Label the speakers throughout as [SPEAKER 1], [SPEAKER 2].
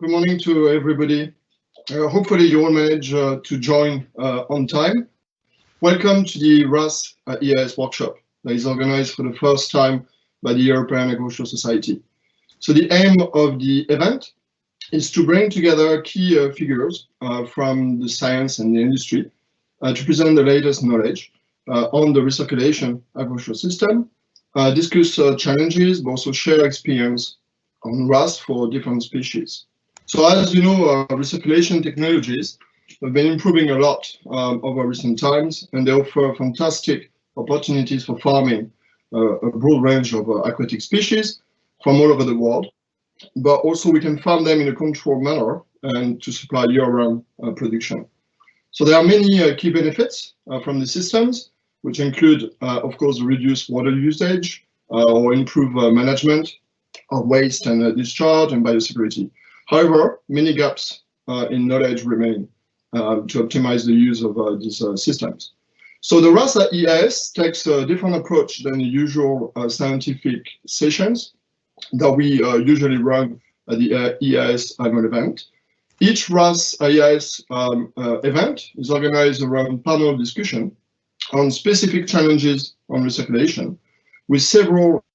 [SPEAKER 1] Good morning to everybody. Hopefully you all manage to join on time. Welcome to the RAS EAS Workshop that is organized for the first time by the European Aquaculture Society. So the aim of the event is to bring together key figures from the science and the industry to present the latest knowledge on the recirculation aquaculture system, discuss challenges, but also share experience on RAS for different species. So as you know, recirculation technologies have been improving a lot over recent times, and they offer fantastic opportunities for farming a broad range of aquatic species from all over the world. But also we can farm them in a controlled manner and to supply year-round production. So there are many key benefits from the systems, which include, of course, reduced water usage or improve management of waste and discharge and biosecurity. However, many gaps in knowledge remain to optimize the use of these systems. So the RAS EAS takes a different approach than the usual scientific sessions that we usually run at the EAS annual event. Each RAS EAS event is organized around panel discussion on specific challenges on recirculation, with several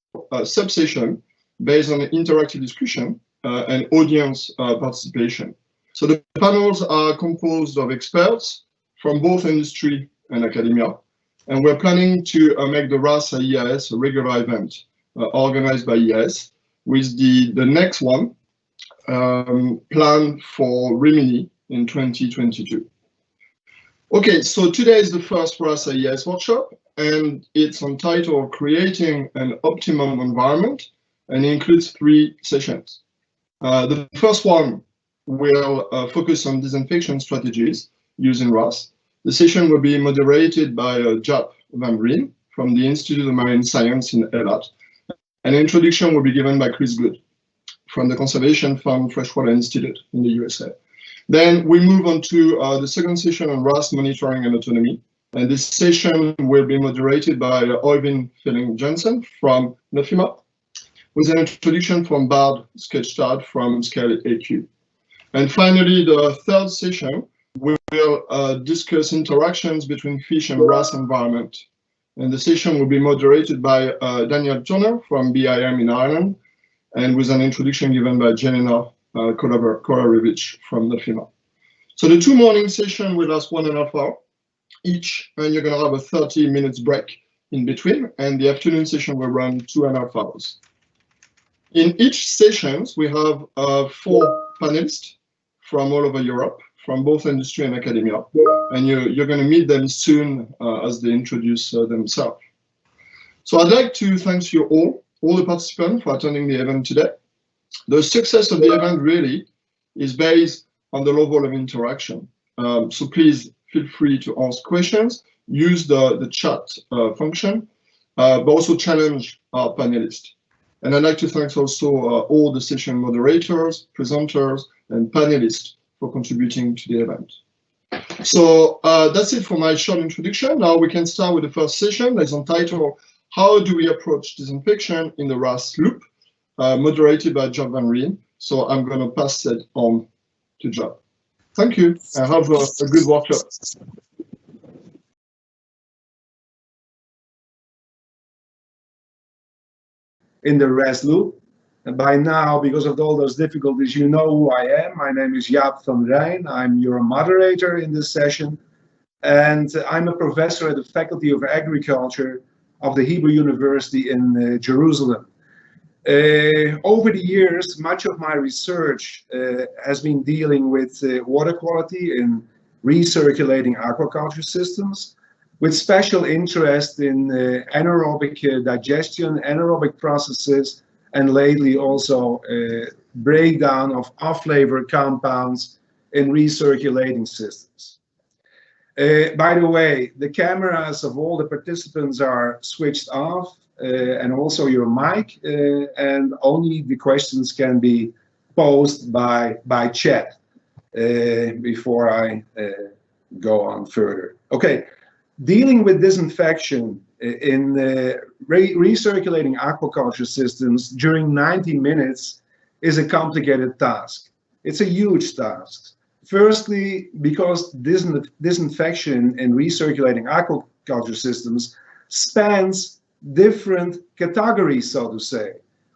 [SPEAKER 1] sub-sessions based on interactive discussion and audience participation. So the panels are composed of experts from both industry and academia, and we're planning to make the RAS EAS a regular event organized by EAS, with the next one planned for Rimini in 2022. Okay, so today is the first RAS EAS workshop, and it's entitled Creating an Optimum Environment, and it includes 3 sessions. The first one will focus on disinfection strategies using RAS. The session will be moderated by Jaap from the Institute of Marine Science in Elat. An introduction will be given by Chris Good from the Conservation Farm Freshwater Institute in the USA. Then we move on to the second session on RAS monitoring and autonomy. And this session will be moderated by Øyvind Felling-Jensen from NOFIMA, with an introduction from Bard Sketstad from Scale AQ. And finally, the third session, we will discuss interactions between fish and RAS environment. And the session will be moderated by Daniel Turner from BIM in Ireland, and with an introduction given by Jelena Kolarevich from NOFIMA. So the 2 morning sessions will last 1.5 hours each, and you're going to have a 30 minutes break in between, and the afternoon session will run 2.5 hours. In each sessions, we have 4 panelists from all over Europe, from both industry and academia, and you're going to meet them soon as they introduce themselves. So I'd like to thank you all the participants for attending the event today. The success of the event really is based on the level of interaction. So please feel free to ask questions, use the chat function, but also challenge our panelists. And I'd like to thank also all the session moderators, presenters, and panelists for contributing to the event. So that's it for my short introduction. Now we can start with the first session that is entitled How Do We Approach Disinfection in the RAS Loop, moderated by Jaap. So I'm going to pass it on to Jaap. Thank you, and have a good workshop.
[SPEAKER 2] In the RAS loop. And by now, because of all those difficulties, you know who I am. My name is Jaap van Rijn. I'm your moderator in this session. And I'm a professor at the Faculty of Agriculture of the Hebrew University in Jerusalem. Over the years, much of my research has been dealing with water quality in recirculating aquaculture systems, with special interest in anaerobic digestion, anaerobic processes, and lately also breakdown of off-flavor compounds in recirculating systems. By the way, the cameras of all the participants are switched off, and also your mic, and only the questions can be posed by chat before I go on further. Okay. Dealing with disinfection in recirculating aquaculture systems during 90 minutes is a complicated task. It's a huge task. Firstly, because disinfection in recirculating aquaculture systems spans different categories, so to say.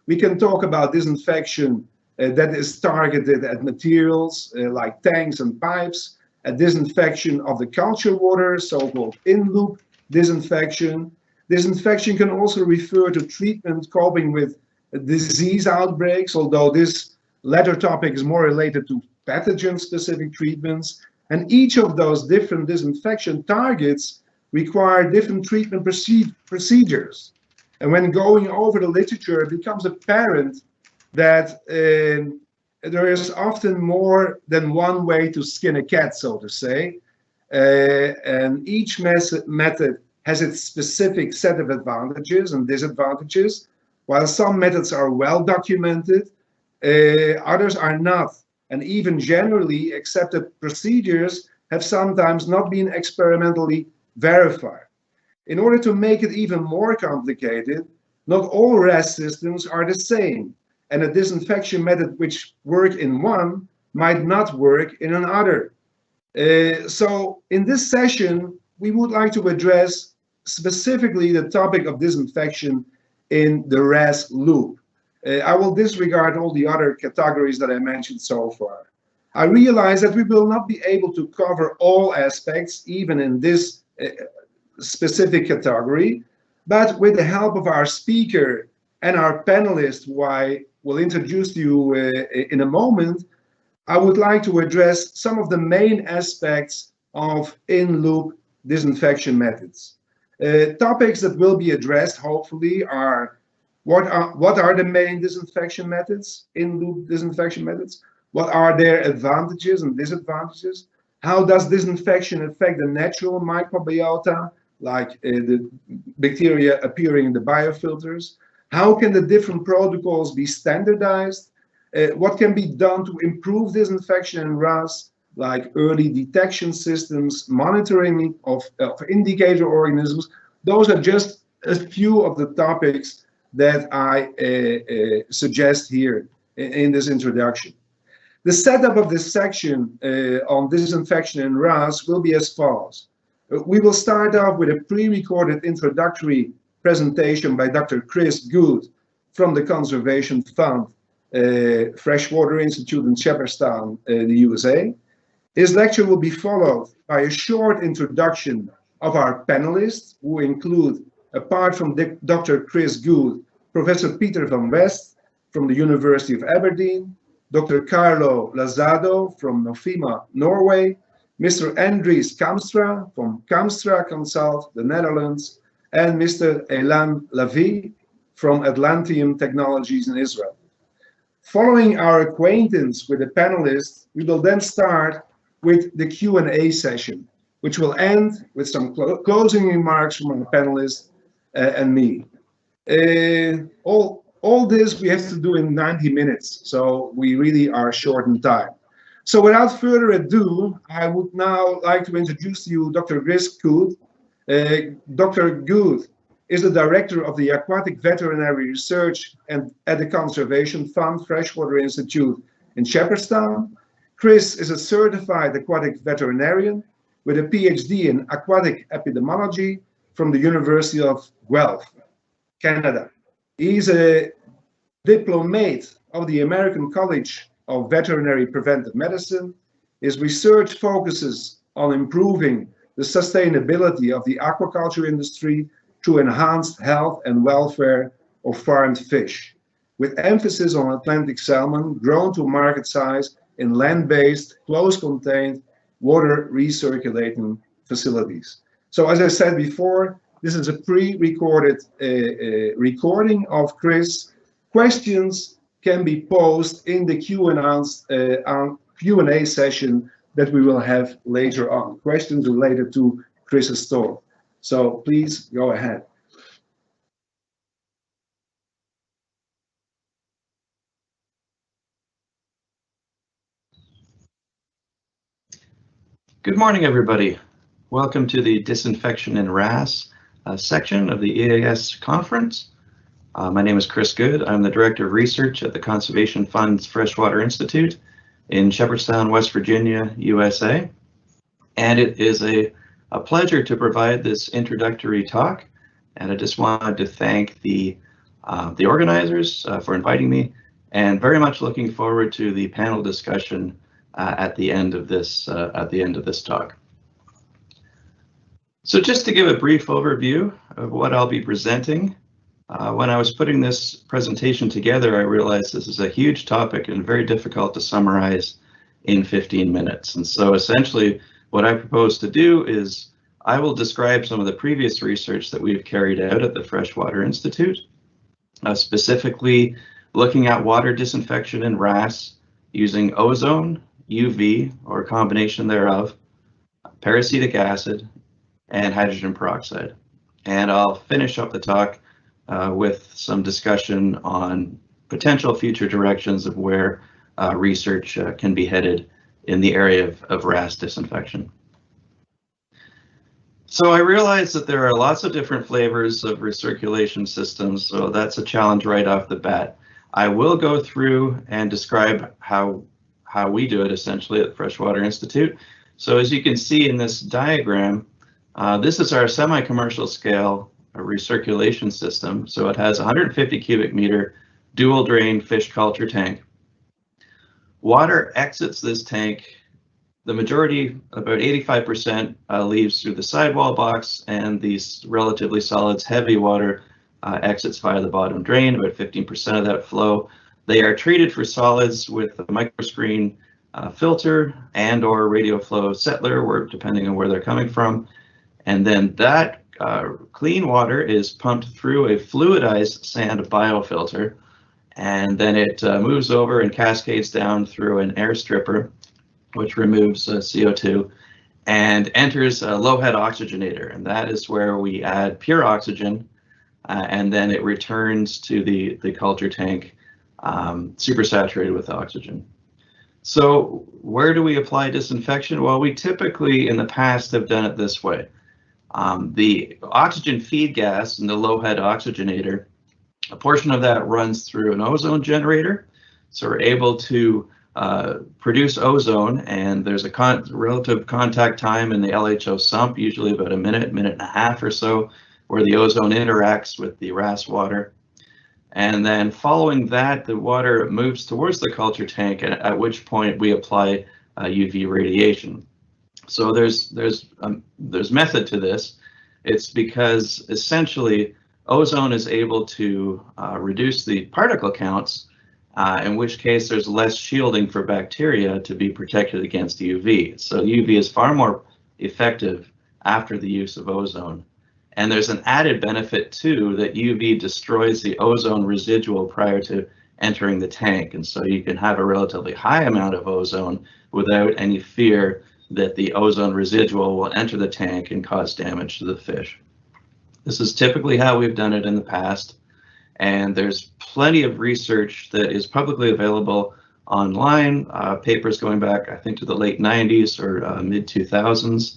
[SPEAKER 2] We can talk about disinfection that is targeted at materials like tanks and pipes, a disinfection of the culture water, so-called in-loop disinfection. Disinfection can also refer to treatment coping with disease outbreaks, although this latter topic is more related to pathogen-specific treatments. And each of those different disinfection targets require different treatment procedures. And when going over the literature, it becomes apparent that there is often more than one way to skin a cat, so to say. And each method has its specific set of advantages and disadvantages. While some methods are well documented, others are not. And even generally accepted procedures have sometimes not been experimentally verified. In order to make it even more complicated, not all RAS systems are the same, and a disinfection method which works in one might not work in another. So in this session, we would like to address specifically the topic of disinfection in the RAS loop. I will disregard all the other categories that I mentioned so far. I realize that we will not be able to cover all aspects, even in this specific category, but with the help of our speaker and our panelist, who I will introduce to you in a moment, I would like to address some of the main aspects of in-loop disinfection methods. Topics that will be addressed, hopefully, are what are the main disinfection methods, in-loop disinfection methods? What are their advantages and disadvantages? How does disinfection affect the natural microbiota, like the bacteria appearing in the biofilters? How can the different protocols be standardized? What can be done to improve disinfection in RAS, like early detection systems, monitoring of indicator organisms? Those are just a few of the topics that I suggest here in this introduction. The setup of this section on disinfection in RAS will be as follows. We will start off with a pre-recorded introductory presentation by Dr. Chris Good from the Conservation Fund, Freshwater Institute in Shepherdstown, the USA. His lecture will be followed by a short introduction of our panelists, who include, apart from Dr. Chris Good, Professor Pieter van West from the University of Aberdeen, Dr. Carlo Lazado from NOFIMA, Norway, Mr. Andries Kamstra from Kamstra Consult, the Netherlands, and Mr. Aran Lavi from Atlantium Technologies in Israel. Following our acquaintance with the panelists, we will then start with the Q&A session, which will end with some closing remarks from our panelists and me. All this we have to do in 90 minutes, so we really are short in time. So without further ado, I would now like to introduce to you Dr. Chris Good. Dr. Good is the director of the Aquatic Veterinary Research and at the Conservation Fund Freshwater Institute in Shepherdstown. Chris is a certified aquatic veterinarian with a PhD in aquatic epidemiology from the University of Guelph, Canada. He's a diplomate of the American College of Veterinary Preventive Medicine. His research focuses on improving the sustainability of the aquaculture industry through enhanced health and welfare of farmed fish, with emphasis on Atlantic salmon grown to market size in land-based, close-contained, water recirculating facilities. So as I said before, this is a pre-recorded recording of Chris. Questions can be posed in the Q&A session that we will have later on. Questions related to Chris's talk. So please go ahead.
[SPEAKER 3] Good morning, everybody. Welcome to the Disinfection in RAS section of the EAS conference. My name is Chris Good. I'm the Director of Research at the Conservation Fund's Freshwater Institute. in Shepherdstown, West Virginia, USA. And it is a pleasure to provide this introductory talk. And I just wanted to thank the organizers for inviting me, and very much looking forward to the panel discussion at the end of this talk. So just to give a brief overview of what I'll be presenting, when I was putting this presentation together, I realized this is a huge topic and very difficult to summarize in 15 minutes. And so essentially what I propose to do is I will describe some of the previous research that we've carried out at the Freshwater Institute, specifically looking at water disinfection in RAS using ozone, UV, or a combination thereof, parasitic acid, and hydrogen peroxide. And I'll finish up the talk with some discussion on potential future directions of where research can be headed in the area of RAS disinfection. So I realize that there are lots of different flavors of recirculation systems, so that's a challenge right off the bat. I will go through and describe how we do it essentially at the Freshwater Institute. So as you can see in this diagram, this is our semi-commercial scale recirculation system. So it has 150 cubic meter dual drain fish culture tank. Water exits this tank. The majority, about 85%, leaves through the sidewall box, and these relatively solids, heavy water exits via the bottom drain, about 15% of that flow. They are treated for solids with a microscreen filter and or radio flow settler, depending on where they're coming from. And then that clean water is pumped through a fluidized sand biofilter, and then it moves over and cascades down through an air stripper, which removes CO2, and enters a low head oxygenator. And that is where we add pure oxygen, and then it returns to the culture tank supersaturated with oxygen. So where do we apply disinfection? Well, we typically in the past have done it this way. The oxygen feed gas in the low head oxygenator, a portion of that runs through an ozone generator. So we're able to produce ozone, and there's a relative contact time in the LHO sump, usually about a minute and a half or so, where the ozone interacts with the RAS water. And then following that, the water moves towards the culture tank, at which point we apply UV radiation. So there's method to this. It's because essentially ozone is able to reduce the particle counts, in which case there's less shielding for bacteria to be protected against UV. So UV is far more effective after the use of ozone. And there's an added benefit too, that UV destroys the ozone residual prior to entering the tank. And so you can have a relatively high amount of ozone without any fear that the ozone residual will enter the tank and cause damage to the fish. This is typically how we've done it in the past. And there's plenty of research that is publicly available online, papers going back, I think, to the late 90s or mid 2000s,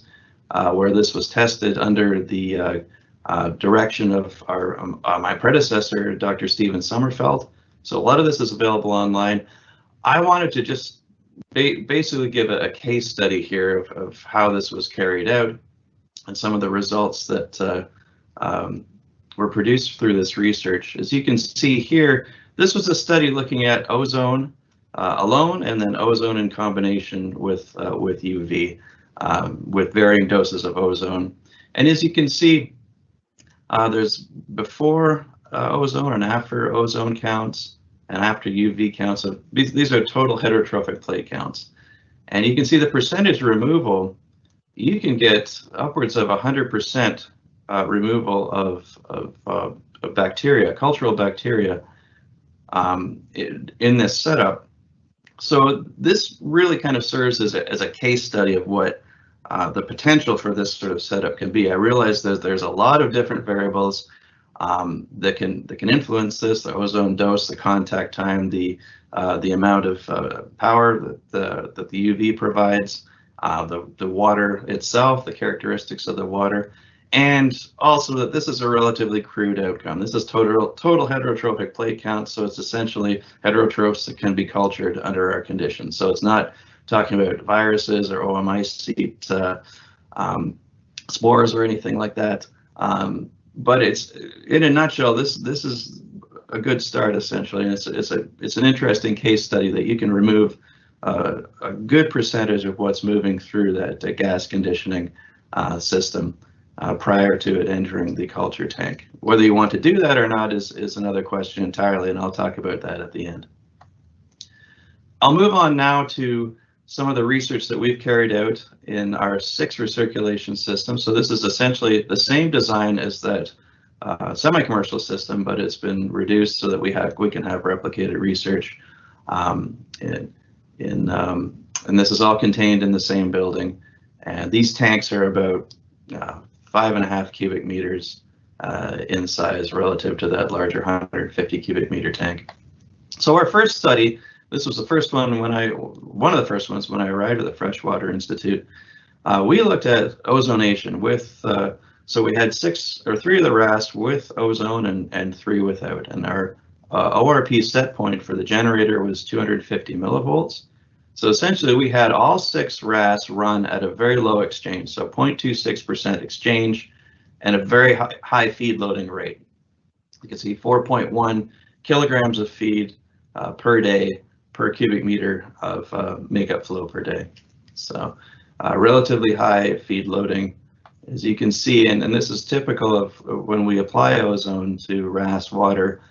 [SPEAKER 3] where this was tested under the direction of my predecessor, Dr. Stephen Sommerfeld. So a lot of this is available online. I wanted to just basically give a case study here of how this was carried out and some of the results that were produced through this research. As you can see here, this was a study looking at ozone alone, and then ozone in combination with UV, with varying doses of ozone. And as you can see, there's before ozone and after ozone counts, and after UV counts. So these are total heterotrophic plate counts. And you can see the percentage removal, you can get upwards of 100% removal of bacteria, cultural bacteria, in this setup. So this really kind of serves as a case study of what the potential for this sort of setup can be. I realize that there's a lot of different variables that can influence this: the ozone dose, the contact time, the amount of power that the UV provides, the water itself, the characteristics of the water. And also that this is a relatively crude outcome. This is total heterotrophic plate count, so it's essentially heterotrophs that can be cultured under our conditions. So it's not talking about viruses or oomycete spores or anything like that. But it's, in a nutshell, this is a good start essentially, and it's an interesting case study that you can remove a good percentage of what's moving through that gas conditioning system prior to it entering the culture tank. Whether you want to do that or not is another question entirely, and I'll talk about that at the end. I'll move on now to some of the research that we've carried out in our 6 recirculation system. So this is essentially the same design as that semi-commercial system, but it's been reduced so that we can have replicated research. And this is all contained in the same building. And these tanks are about 5.5 cubic meters in size relative to that larger 150 cubic meter tank. So our first study, this was the first one one of the first ones when I arrived at the Freshwater Institute. We looked at ozonation with, so we had 3 of the RAS with ozone and 3 without. And our ORP set point for the generator was 250 millivolts. So essentially we had all 6 RAS run at a very low exchange, so 0.26% exchange and a very high feed loading rate. You can see 4.1 kilograms of feed per day per cubic meter of makeup flow per day. So relatively high feed loading, as you can see, and this is typical of when we apply ozone to RAS water.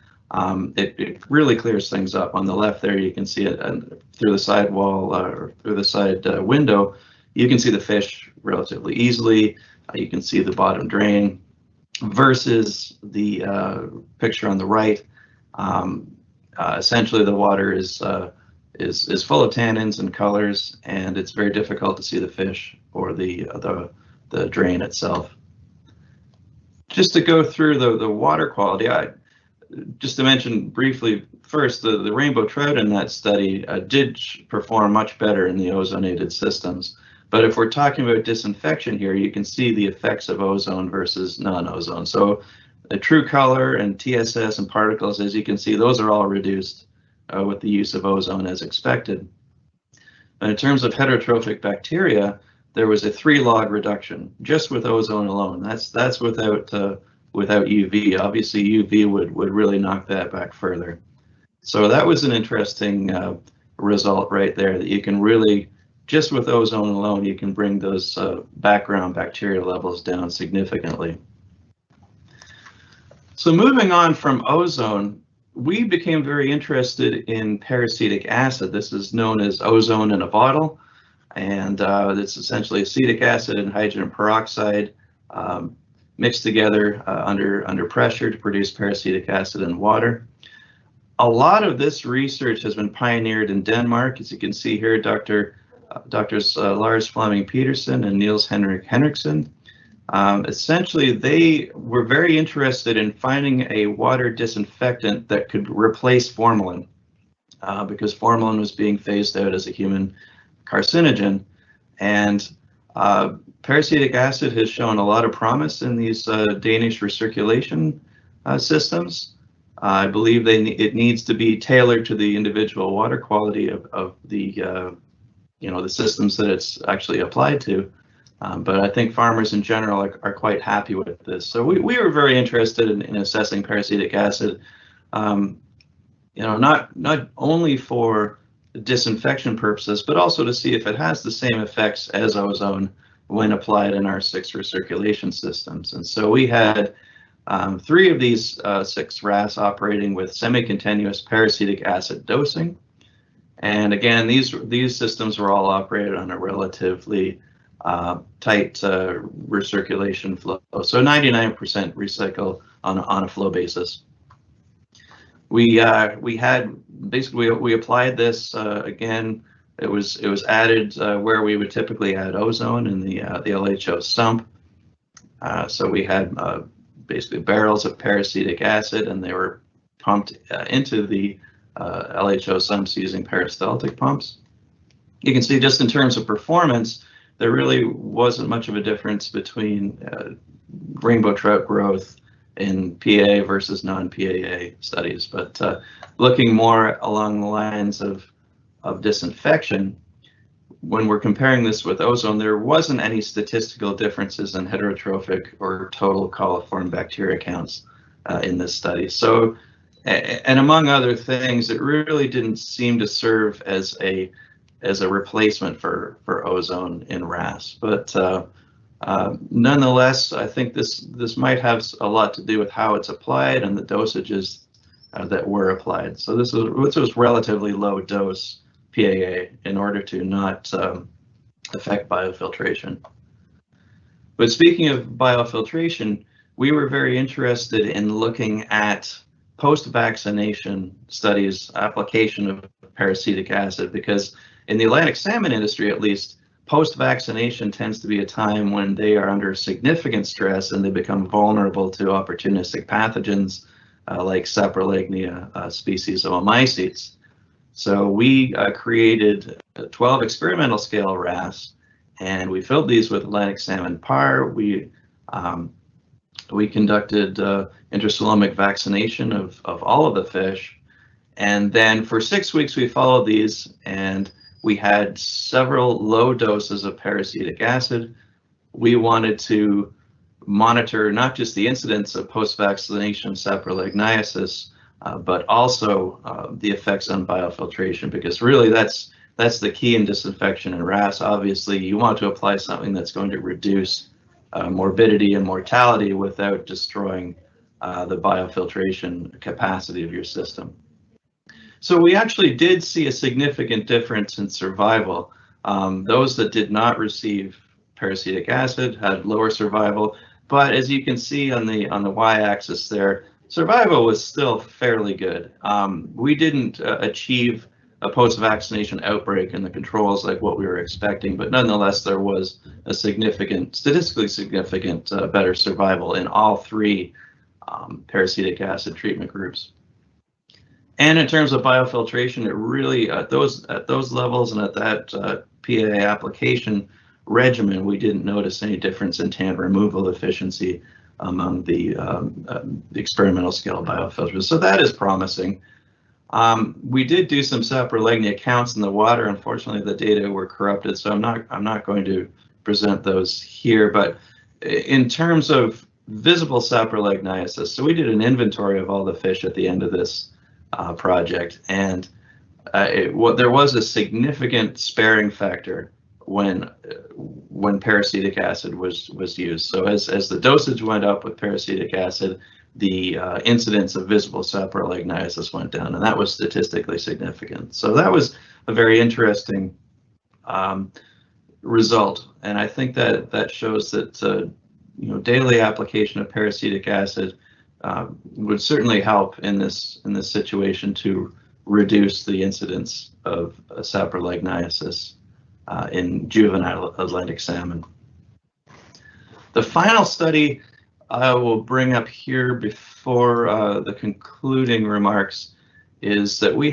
[SPEAKER 3] It really clears things up. On the left there, you can see it through the side wall or through the side window. You can see the fish relatively easily. You can see the bottom drain versus the picture on the right. Essentially, the water is full of tannins and colors, and it's very difficult to see the fish or the drain itself. Just to go through the water quality, just to mention briefly first, the rainbow trout in that study did perform much better in the ozonated systems. But if we're talking about disinfection here, you can see the effects of ozone versus non-ozone. So the true color and TSS and particles, as you can see, those are all reduced with the use of ozone as expected. And in terms of heterotrophic bacteria, there was a 3 log reduction just with ozone alone. That's without UV. Obviously, UV would really knock that back further. So that was an interesting result right there, that you can really, just with ozone alone, you can bring those background bacteria levels down significantly. So moving on from ozone, we became very interested in parasitic acid. This is known as ozone in a bottle, and it's essentially acetic acid and hydrogen peroxide mixed together under pressure to produce parasitic acid in water. A lot of this research has been pioneered in Denmark. As you can see here, Doctors Lars Flemming Petersen and Niels Henrik Henriksen. Essentially, they were very interested in finding a water disinfectant that could replace formalin because formalin was being phased out as a human carcinogen. And parasitic acid has shown a lot of promise in these Danish recirculation systems. I believe it needs to be tailored to the individual water quality of the the systems that it's actually applied to. But I think farmers in general are quite happy with this. So we were very interested in assessing parasitic acid, not only for disinfection purposes, but also to see if it has the same effects as ozone when applied in our 6 recirculation systems. And so we had 3 of these 6 RAS operating with semi-continuous parasitic acid dosing. And again, these systems were all operated on a relatively tight recirculation flow, so 99% recycle on a flow basis. We applied this again. It was added where we would typically add ozone in the LHO sump. So we had basically barrels of parasitic acid, and they were pumped into the LHO sumps using peristaltic pumps. You can see just in terms of performance, there really wasn't much of a difference between rainbow trout growth in PAA versus non-PAA studies. But looking more along the lines of disinfection, when we're comparing this with ozone, there wasn't any statistical differences in heterotrophic or total coliform bacteria counts in this study. So, and among other things, it really didn't seem to serve as a replacement for ozone in RAS. But nonetheless, I think this might have a lot to do with how it's applied and the dosages that were applied. So this was relatively low dose PAA in order to not affect biofiltration. But speaking of biofiltration, we were very interested in looking at post-vaccination studies, application of parasitic acid, because in the Atlantic salmon industry, at least, post-vaccination tends to be a time when they are under significant stress and they become vulnerable to opportunistic pathogens like saprolignia species of oomycetes. So we created 12 experimental scale RAS, and we filled these with Atlantic salmon par. We conducted intracelomic vaccination of all of the fish, and then for 6 weeks we followed these, and we had several low doses of parasitic acid. We wanted to monitor not just the incidence of post-vaccination saproligniasis, but also the effects on biofiltration, because really that's the key in disinfection and RAS. Obviously, you want to apply something that's going to reduce morbidity and mortality without destroying the biofiltration capacity of your system. So we actually did see a significant difference in survival. Those that did not receive parasitic acid had lower survival, but as you can see on the y-axis there, survival was still fairly good. We didn't achieve a post-vaccination outbreak in the controls like what we were expecting, but nonetheless there was a statistically significant better survival in all three parasitic acid treatment groups. And in terms of biofiltration, it really at those levels and at that PAA application regimen, we didn't notice any difference in tan removal efficiency among the experimental scale biofilters. So that is promising. We did do some saprolignia counts in the water. Unfortunately, the data were corrupted, so I'm not going to present those here. But in terms of visible saproligniasis, so we did an inventory of all the fish at the end of this project, and there was a significant sparing factor when parasitic acid was used. So as the dosage went up with parasitic acid, the incidence of visible saproligniasis went down, and that was statistically significant. So that was a very interesting result, and I think that shows that daily application of parasitic acid would certainly help in this situation to reduce the incidence of saproligniasis in juvenile Atlantic salmon. The final study I will bring up here before the concluding remarks is that we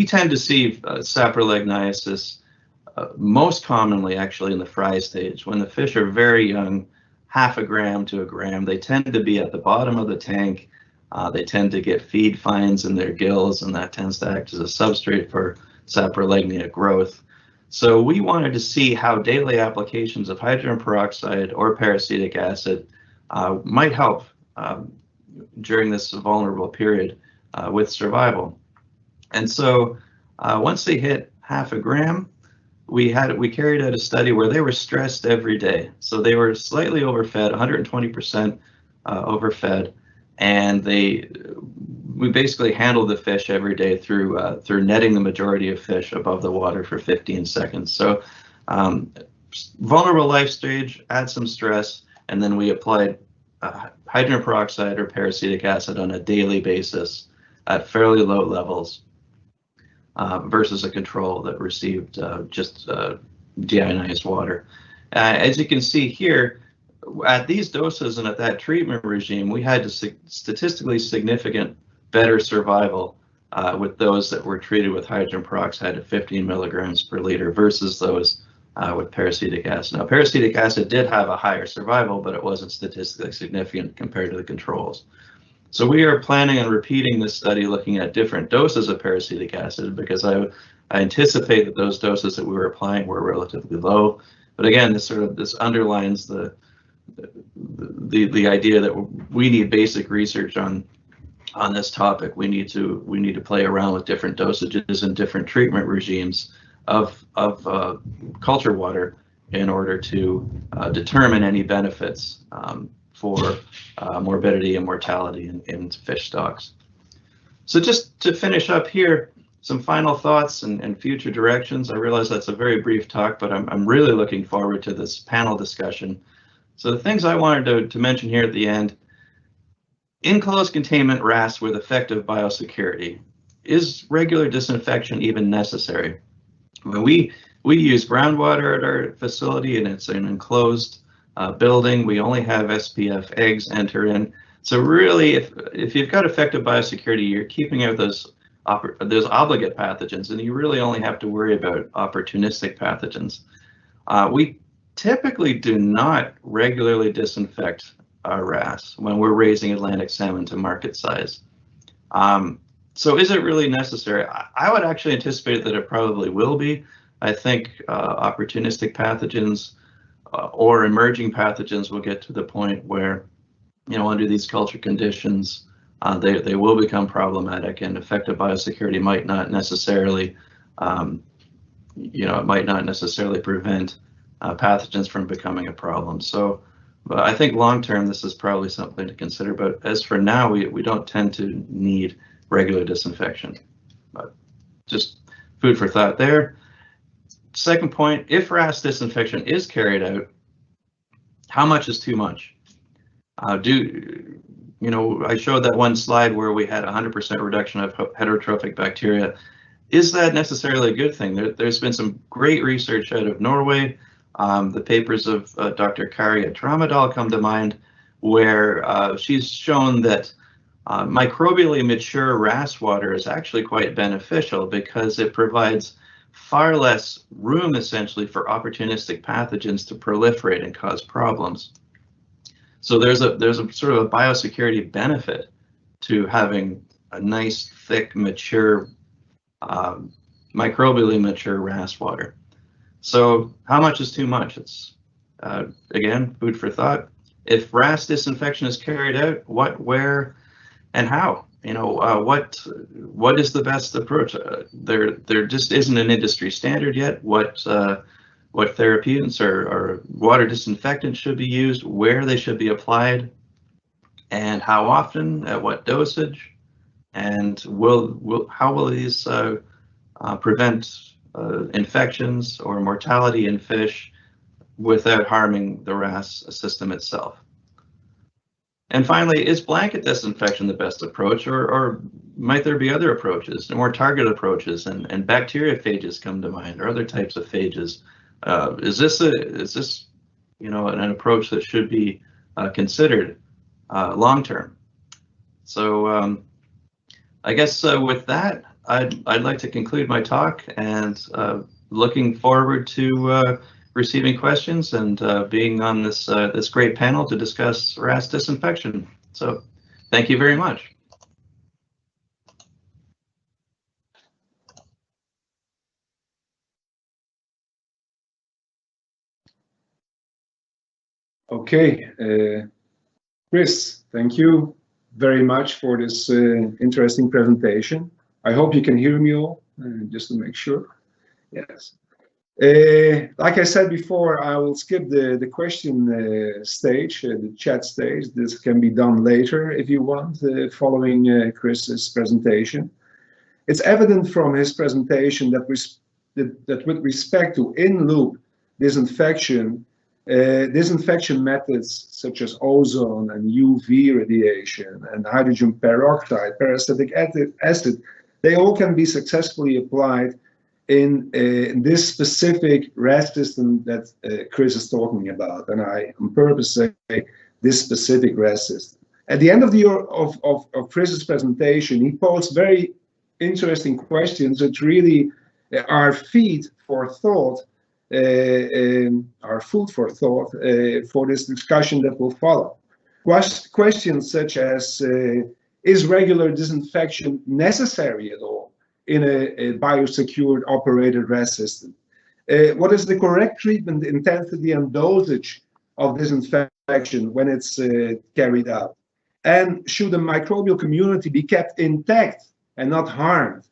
[SPEAKER 3] tend to see saproligniasis most commonly actually in the fry stage. When the fish are very young, 0.5 gram to 1 gram, they tend to be at the bottom of the tank. They tend to get feed fines in their gills, and that tends to act as a substrate for saprolignia growth. So we wanted to see how daily applications of hydrogen peroxide or parasitic acid might help during this vulnerable period with survival. And so once they hit 0.5 gram, we carried out a study where they were stressed every day. So they were slightly overfed, 120% overfed, and we basically handled the fish every day through netting the majority of fish above the water for 15 seconds. So vulnerable life stage, add some stress, and then we applied hydrogen peroxide or parasitic acid on a daily basis at fairly low levels versus a control that received just deionized water. As you can see here, at these doses and at that treatment regime, we had statistically significant better survival with those that were treated with hydrogen peroxide at 15 milligrams per liter versus those with parasitic acid. Now, parasitic acid did have a higher survival, but it wasn't statistically significant compared to the controls. So we are planning on repeating this study looking at different doses of parasitic acid, because I anticipate that those doses that we were applying were relatively low. But again, this underlines the idea that we need basic research on this topic. We need to play around with different dosages and different treatment regimes of culture water in order to determine any benefits for morbidity and mortality in fish stocks. So just to finish up here, some final thoughts and future directions. I realize that's a very brief talk, but I'm really looking forward to this panel discussion. So the things I wanted to mention here at the end: enclosed containment RAS with effective biosecurity. Is regular disinfection even necessary? When we use groundwater at our facility, and it's an enclosed building. We only have SPF eggs enter in. So really, if you've got effective biosecurity, you're keeping out those obligate pathogens, and you really only have to worry about opportunistic pathogens. We typically do not regularly disinfect our RAS when we're raising Atlantic salmon to market size. So is it really necessary? I would actually anticipate that it probably will be. I think opportunistic pathogens or emerging pathogens will get to the point where, under these culture conditions, they will become problematic, and effective biosecurity might not necessarily, it might not necessarily prevent pathogens from becoming a problem. So I think long term, this is probably something to consider. But as for now, we don't tend to need regular disinfection. But just food for thought there. Second point, if RAS disinfection is carried out, how much is too much? I showed that one slide where we had 100% reduction of heterotrophic bacteria. Is that necessarily a good thing? There's been some great research out of Norway. The papers of Dr. Kari at Tramadol come to mind, where she's shown that microbially mature RAS water is actually quite beneficial, because it provides far less room essentially for opportunistic pathogens to proliferate and cause problems. So there's a sort of a biosecurity benefit to having a nice, thick, mature, microbially mature RAS water. So how much is too much? It's again, food for thought. If RAS disinfection is carried out, what, where, and how? What is the best approach? There just isn't an industry standard yet. What therapeutics or water disinfectants should be used, where they should be applied, and how often, at what dosage, and how will these prevent infections or mortality in fish without harming the RAS system itself? And finally, is blanket disinfection the best approach, or might there be other approaches, more targeted approaches? And bacteriophages come to mind, or other types of phages. Is this an approach that should be considered long term? So I guess with that, I'd like to conclude my talk, and looking forward to receiving questions and being on this great panel to discuss RAS disinfection. So thank you very much.
[SPEAKER 2] Okay, Chris, thank you very much for this interesting presentation. I hope you can hear me all, just to make sure. Yes. Like I said before, I will skip the question stage, the chat stage. This can be done later if you want, following Chris's presentation. It's evident from his presentation that with respect to in-loop disinfection, disinfection methods such as ozone and UV radiation and hydrogen peroxide, parasitic acid, they all can be successfully applied in this specific RAS system that Chris is talking about, and I on purpose say this specific RAS system. At the end of Chris's presentation, he posed very interesting questions that really are feed for thought are food for thought for this discussion that will follow. Questions such as, is regular disinfection necessary at all in a biosecured operated RAS system? What is the correct treatment intensity and dosage of disinfection when it's carried out? And should the microbial community be kept intact and not harmed?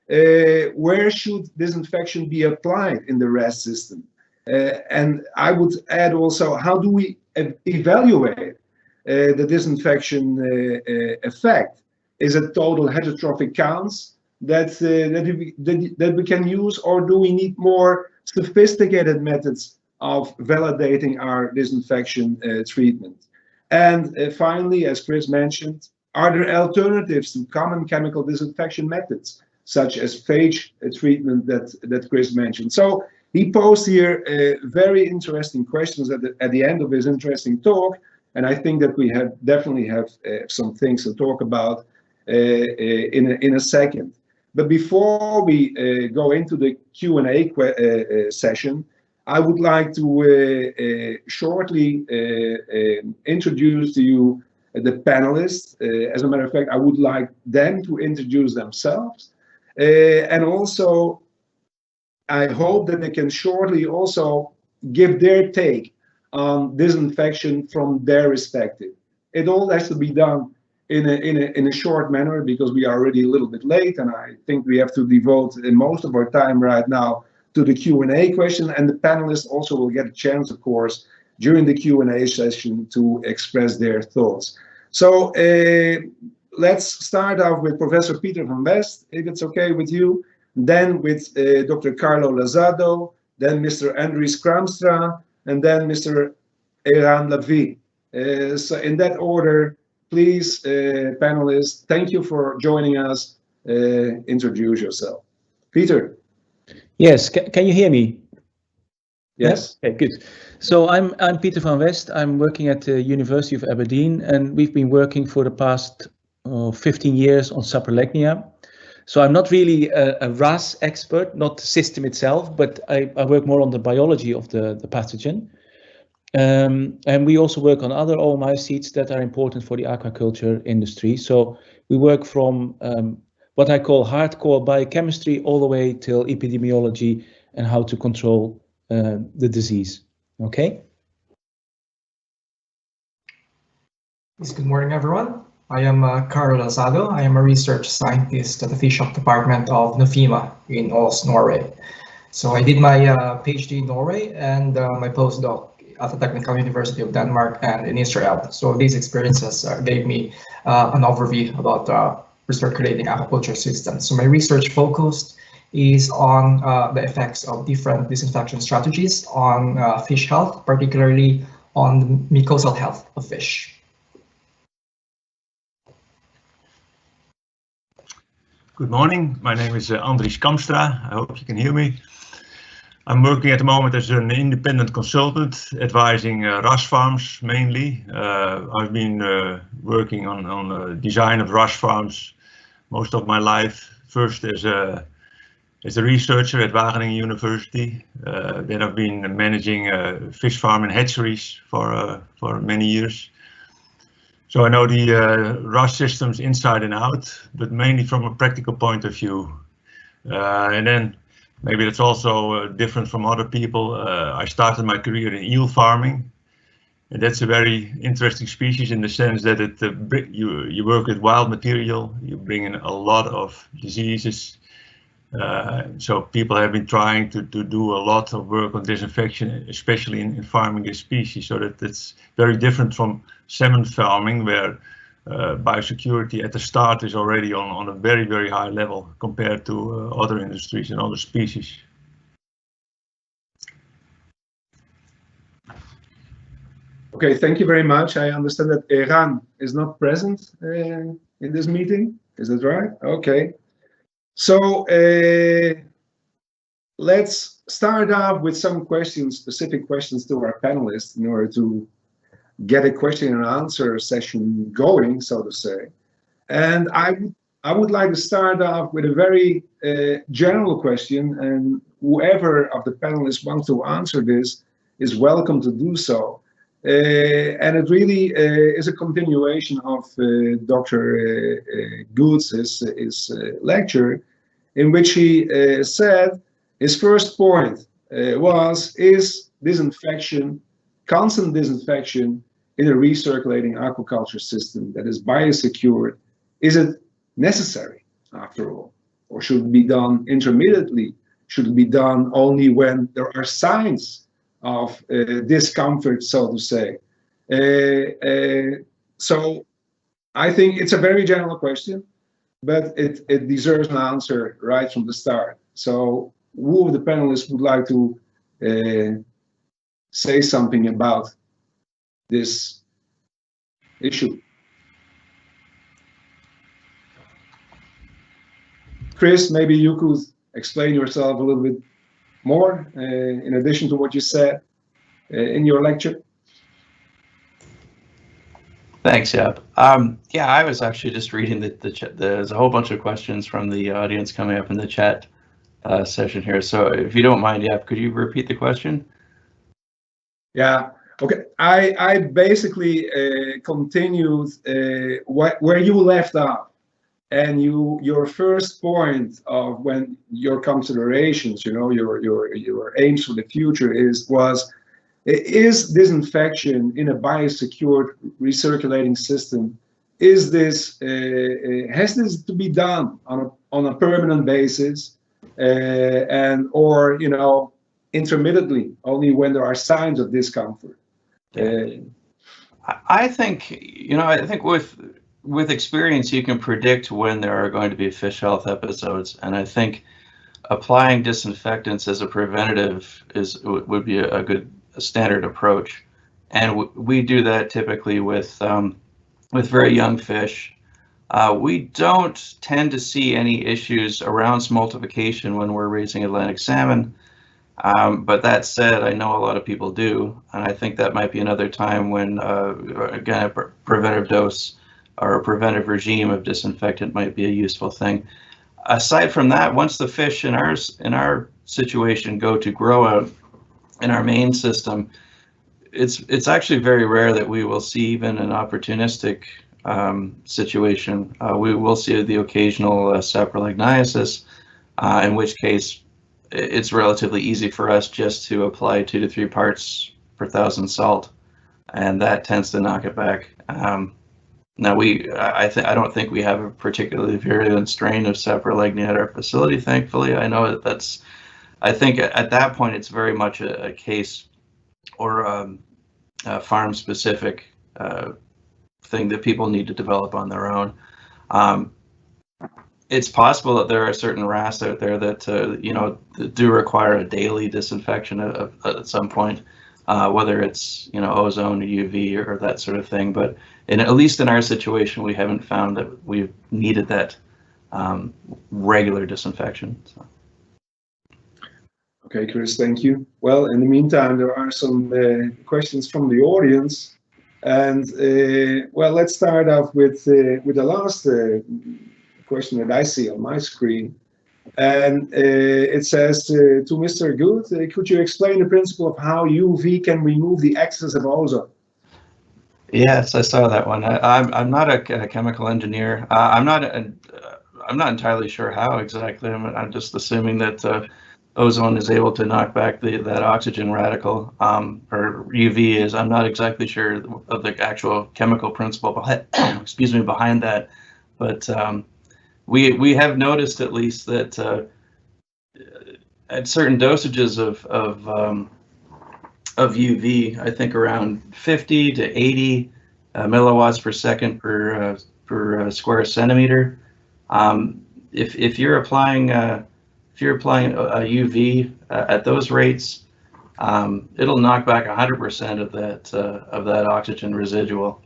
[SPEAKER 2] Where should disinfection be applied in the RAS system? And I would add also, how do we evaluate the disinfection effect? Is it total heterotrophic counts that we can use, or do we need more sophisticated methods of validating our disinfection treatment? And finally, as Chris mentioned, are there alternatives to common chemical disinfection methods, such as phage treatment that Chris mentioned? So he posed here very interesting questions at the end of his interesting talk, and I think that we definitely have some things to talk about in a second. But before we go into the Q&A session, I would like to shortly introduce to you the panelists. As a matter of fact, I would like them to introduce themselves. And also, I hope that they can shortly also give their take on disinfection from their perspective. It all has to be done in a short manner because we are already a little bit late, and I think we have to devote most of our time right now to the Q&A question, and the panelists also will get a chance, of course, during the Q&A session to express their thoughts. So let's start off with Professor Pieter van West, if it's okay with you, then with Dr. Carlo Lazado, then Mr. Andries Kamstra, and then Mr. Aran Lavi. So in that order, please, panelists, thank you for joining us. Introduce yourself. Pieter.
[SPEAKER 4] Yes, can you hear me?
[SPEAKER 2] Yes.
[SPEAKER 4] Okay, good. So I'm Pieter van West. I'm working at the University of Aberdeen, and we've been working for the past 15 years on saprolignia. So I'm not really a RAS expert, not the system itself, but I work more on the biology of the pathogen. And we also work on other oomycetes that are important for the aquaculture industry. So we work from what I call hardcore biochemistry all the way till epidemiology and how to control the disease. Okay.
[SPEAKER 5] Yes, good morning, everyone. I am Carlo Lazado. I am a research scientist at the Fish Health Department of NOFIMA in Oslo, Norway. So I did my PhD in Norway and my postdoc at the Technical University of Denmark and in Israel. So these experiences gave me an overview about recirculating aquaculture systems. So my research focused is on the effects of different disinfection strategies on fish health, particularly on the mucosal health of fish.
[SPEAKER 6] Good morning, my name is Andries Kamstra. I hope you can hear me. I'm working at the moment as an independent consultant, advising RAS farms mainly. I've been working on the design of RAS farms most of my life. First as a researcher at Wageningen University. Then I've been managing a fish farm and hatcheries for many years. So I know the RAS systems inside and out, but mainly from a practical point of view. And then maybe that's also different from other people. I started my career in eel farming, and that's a very interesting species in the sense that you work with wild material, you bring in a lot of diseases. So people have been trying to do a lot of work on disinfection, especially in farming this species. So that's very different from salmon farming, where biosecurity at the start is already on a very, very high level compared to other industries and other species.
[SPEAKER 2] Okay, thank you very much. I understand that Aran is not present in this meeting. Is that right? Okay. So let's start off with some questions, specific questions to our panelists in order to get a question and answer session going, so to say. And I would like to start off with a very general question, and whoever of the panelists wants to answer this is welcome to do so. And it really is a continuation of Dr. Goods' lecture, in which he said his first point was, is disinfection, constant disinfection in a recirculating aquaculture system that is biosecured, is it necessary after all? Or should it be done intermittently? Should it be done only when there are signs of discomfort, so to say? So I think it's a very general question, but it deserves an answer right from the start. So who of the panelists would like to say something about this issue? Chris, maybe you could explain yourself a little bit more in addition to what you said in your lecture.
[SPEAKER 3] Thanks, Jaap. Yeah, I was actually just reading the chat. There's a whole bunch of questions from the audience coming up in the chat session here. So if you don't mind, Jaap, could you repeat the question?
[SPEAKER 2] Yeah, okay. I basically continued where you left off. And your first point of when your considerations, you know, your aims for the future is disinfection in a biosecured recirculating system? Is this has this to be done on a permanent basis, and or intermittently, only when there are signs of discomfort?
[SPEAKER 3] I think with experience, you can predict when there are going to be fish health episodes, and I think applying disinfectants as a preventative would be a good standard approach, and we do that typically with very young fish. We don't tend to see any issues around smoltification when we're raising Atlantic salmon, but that said, I know a lot of people do, and I think that might be another time when again a preventive dose or a preventive regime of disinfectant might be a useful thing. Aside from that, once the fish in our situation go to grow out in our main system, it's actually very rare that we will see even an opportunistic situation. We will see the occasional saproligniasis, in which case it's relatively easy for us just to apply 2 to 3 parts per 1,000 salt, and that tends to knock it back. Now I don't think we have a particularly virulent strain of saprolegnia at our facility, thankfully. I know I think at that point it's very much a case or a farm-specific thing that people need to develop on their own. It's possible that there are certain RAS out there that that do require a daily disinfection at some point, whether it's ozone or UV or that sort of thing. But at least in our situation, we haven't found that we've needed that regular disinfection. So.
[SPEAKER 2] Okay, Chris, thank you. Well, in the meantime, there are some questions from the audience, and well, let's start off with the last question that I see on my screen, and it says to Mr. Good, could you explain the principle of how UV can remove the excess of ozone?
[SPEAKER 3] Yes, I saw that one. I'm not a chemical engineer. I'm not entirely sure how exactly. I'm just assuming that ozone is able to knock back that oxygen radical, or UV is. I'm not exactly sure of the actual chemical principle behind, behind that, but we have noticed at least that at certain dosages of UV, I think around 50 to 80 milliwatts per second per square centimeter. If you're applying a UV at those rates, it'll knock back 100% of that oxygen residual.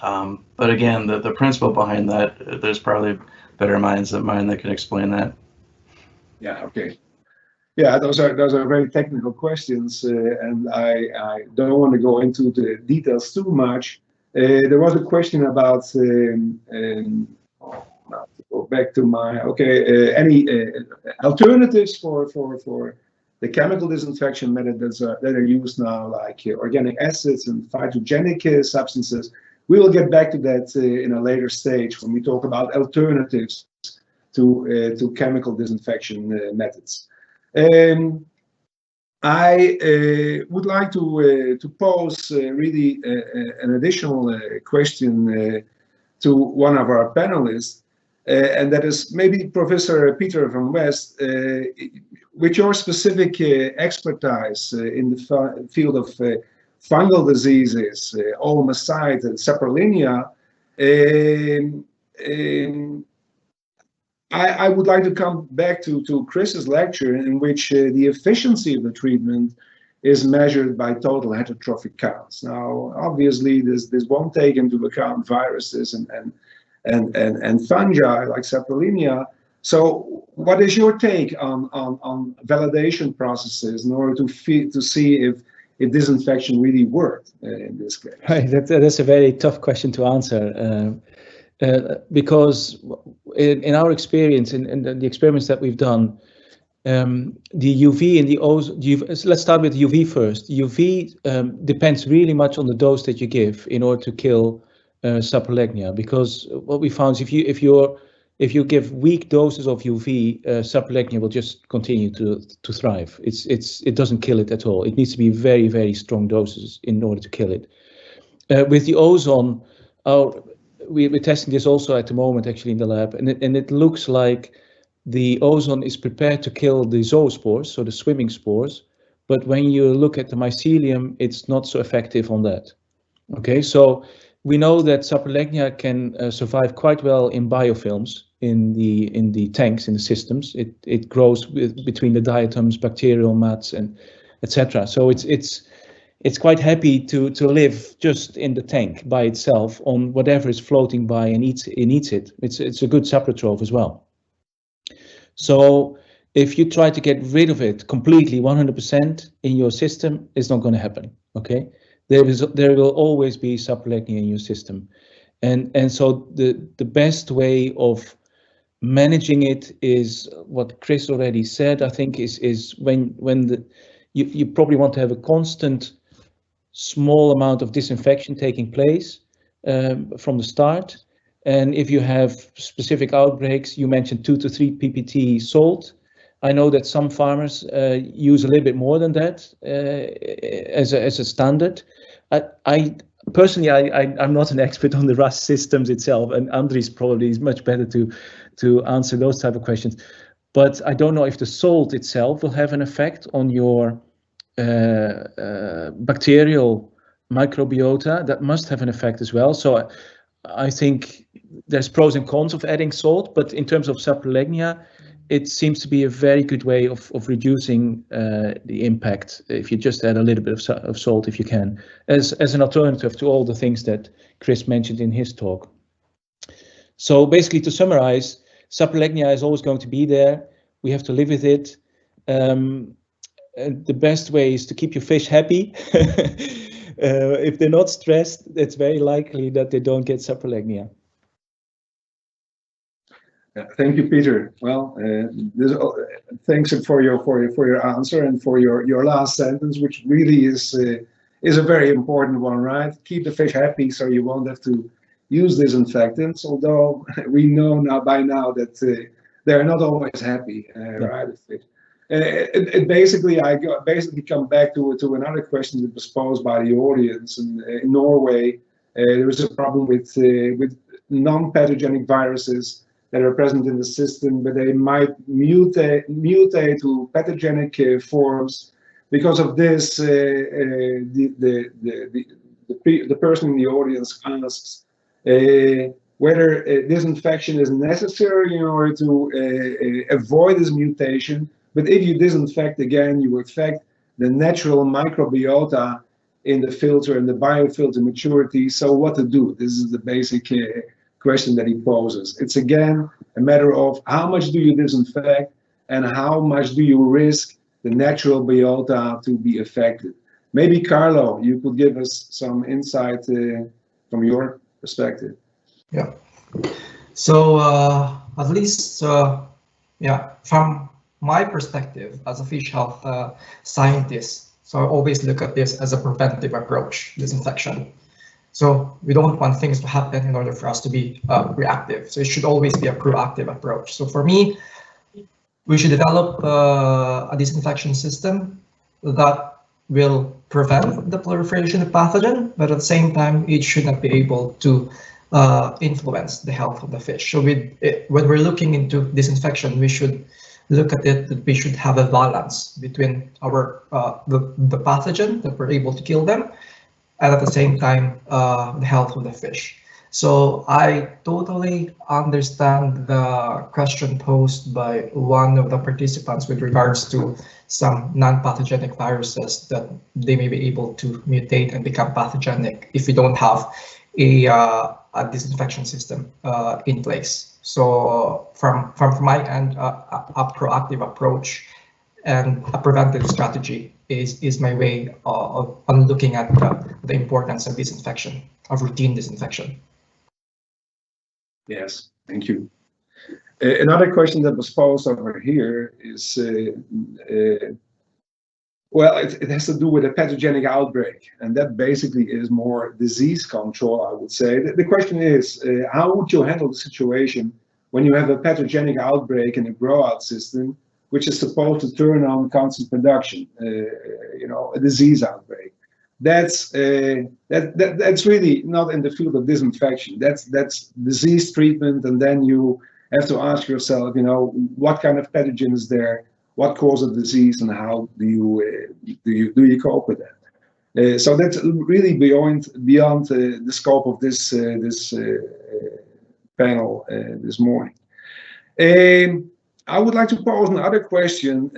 [SPEAKER 3] But again, the principle behind that, there's probably better minds than mine that can explain that.
[SPEAKER 2] Yeah. Okay. Yeah, those are very technical questions, and I don't want to go into the details too much. There was a question about go back to my, any alternatives for the chemical disinfection method that are used now, like organic acids and phytogenic substances. We will get back to that in a later stage when we talk about alternatives to chemical disinfection methods. I would like to pose really an additional question to one of our panelists, and that is maybe Professor Pieter van West. With your specific expertise in the field of fungal diseases, oomycete and saprolignia, I would like to come back to Chris's lecture, in which the efficiency of the treatment is measured by total heterotrophic counts. Now, obviously, this won't take into account viruses and fungi like saprolignia. So, what is your take on validation processes in order to see if disinfection really worked in this case?
[SPEAKER 4] Right, that's a very tough question to answer. Because in our experience, in the experiments that we've done, the UV and the ozone, let's start with UV first. UV depends really much on the dose that you give in order to kill saprolegnia, because what we found is if you give weak doses of UV, saprolegnia will just continue to thrive. It doesn't kill it at all. It needs to be very, very strong doses in order to kill it. With the ozone, we're testing this also at the moment, actually, in the lab, and it looks like the ozone is prepared to kill the zoospores, so the swimming spores, but when you look at the mycelium, it's not so effective on that. Okay, so we know that saprolegnia can survive quite well in biofilms, in the tanks, in the systems. It grows between the diatoms, bacterial mats, and etc. So it's quite happy to live just in the tank by itself on whatever is floating by and eats it. It's a good saprotroph as well. So if you try to get rid of it completely, 100% in your system, it's not going to happen. Okay, there will always be saprolegnia in your system, and so the best way of managing it is what Chris already said. I think is when you probably want to have a constant small amount of disinfection taking place from the start. And if you have specific outbreaks, you mentioned 2 to 3 ppt salt. I know that some farmers use a little bit more than that as a standard. I personally, I'm not an expert on the RAS systems itself, and Andries probably is much better to answer those type of questions. But I don't know if the salt itself will have an effect on your bacterial microbiota. That must have an effect as well. So I think there's pros and cons of adding salt, but in terms of saprolegnia, it seems to be a very good way of reducing the impact if you just add a little bit of salt, if you can, as an alternative to all the things that Chris mentioned in his talk. So basically, to summarize, saprolegnia is always going to be there. We have to live with it. The best way is to keep your fish happy. If they're not stressed, it's very likely that they don't get saprolegnia.
[SPEAKER 2] Thank you, Pieter. Well, thanks for your answer and for your last sentence, which really is a very important one, right? Keep the fish happy so you won't have to use disinfectants. Although we know by now that they're not always happy, right? I basically come back to another question that was posed by the audience. And in Norway, there is a problem with non-pathogenic viruses that are present in the system, but they might mutate to pathogenic forms. Because of this, the person in the audience asks whether disinfection is necessary in order to avoid this mutation. But if you disinfect again, you affect the natural microbiota in the filter and the biofilter maturity. So what to do? This is the basic question that he poses. It's again a matter of how much do you disinfect and how much do you risk the natural biota to be affected. Maybe Carlo, you could give us some insight from your perspective.
[SPEAKER 5] Yeah. So at least, yeah, from my perspective as a fish health scientist, so I always look at this as a preventive approach, disinfection. So we don't want things to happen in order for us to be reactive. So it should always be a proactive approach. So for me, we should develop a disinfection system that will prevent the proliferation of pathogen, but at the same time, it should not be able to influence the health of the fish. So when we're looking into disinfection, we should look at it that we should have a balance between our the pathogen that we're able to kill them, and at the same time the health of the fish. So I totally understand the question posed by one of the participants with regards to some non-pathogenic viruses that they may be able to mutate and become pathogenic if we don't have a disinfection system in place. So from my end, a proactive approach and a preventive strategy is my way of looking at the importance of disinfection, of routine disinfection.
[SPEAKER 2] Yes, thank you. Another question that was posed over here is, well, it has to do with a pathogenic outbreak, and that basically is more disease control, I would say. The question is, how would you handle the situation when you have a pathogenic outbreak in a grow-out system, which is supposed to turn on constant production, you know, a disease outbreak? That's really not in the field of disinfection. That's disease treatment, and then you have to ask yourself, you know, what kind of pathogen is there, what causes disease, and how do you cope with that? So that's really beyond the scope of this panel this morning. I would like to pose another question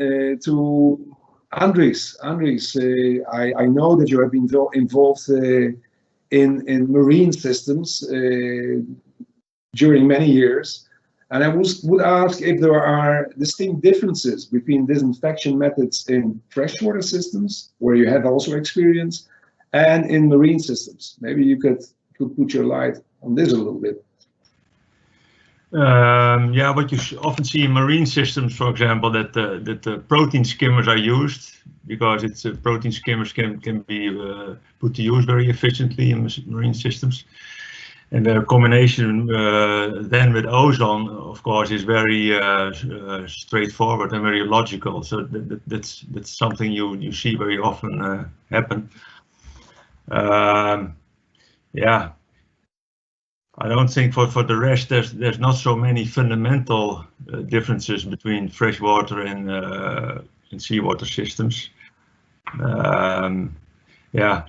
[SPEAKER 2] to Andries. Andries, I know that you have been involved in marine systems during many years, and I would ask if there are distinct differences between disinfection methods in freshwater systems, where you have also experience, and in marine systems. Maybe you could put your light on this a little bit.
[SPEAKER 6] Yeah, what you often see in marine systems, for example, that the protein skimmers are used because it's protein skimmers can be put to use very efficiently in marine systems, and their combination then with ozone, of course, is very straightforward and very logical. So that's something you see very often happen. Yeah. I don't think for the rest there's not so many fundamental differences between freshwater and seawater systems. Yeah,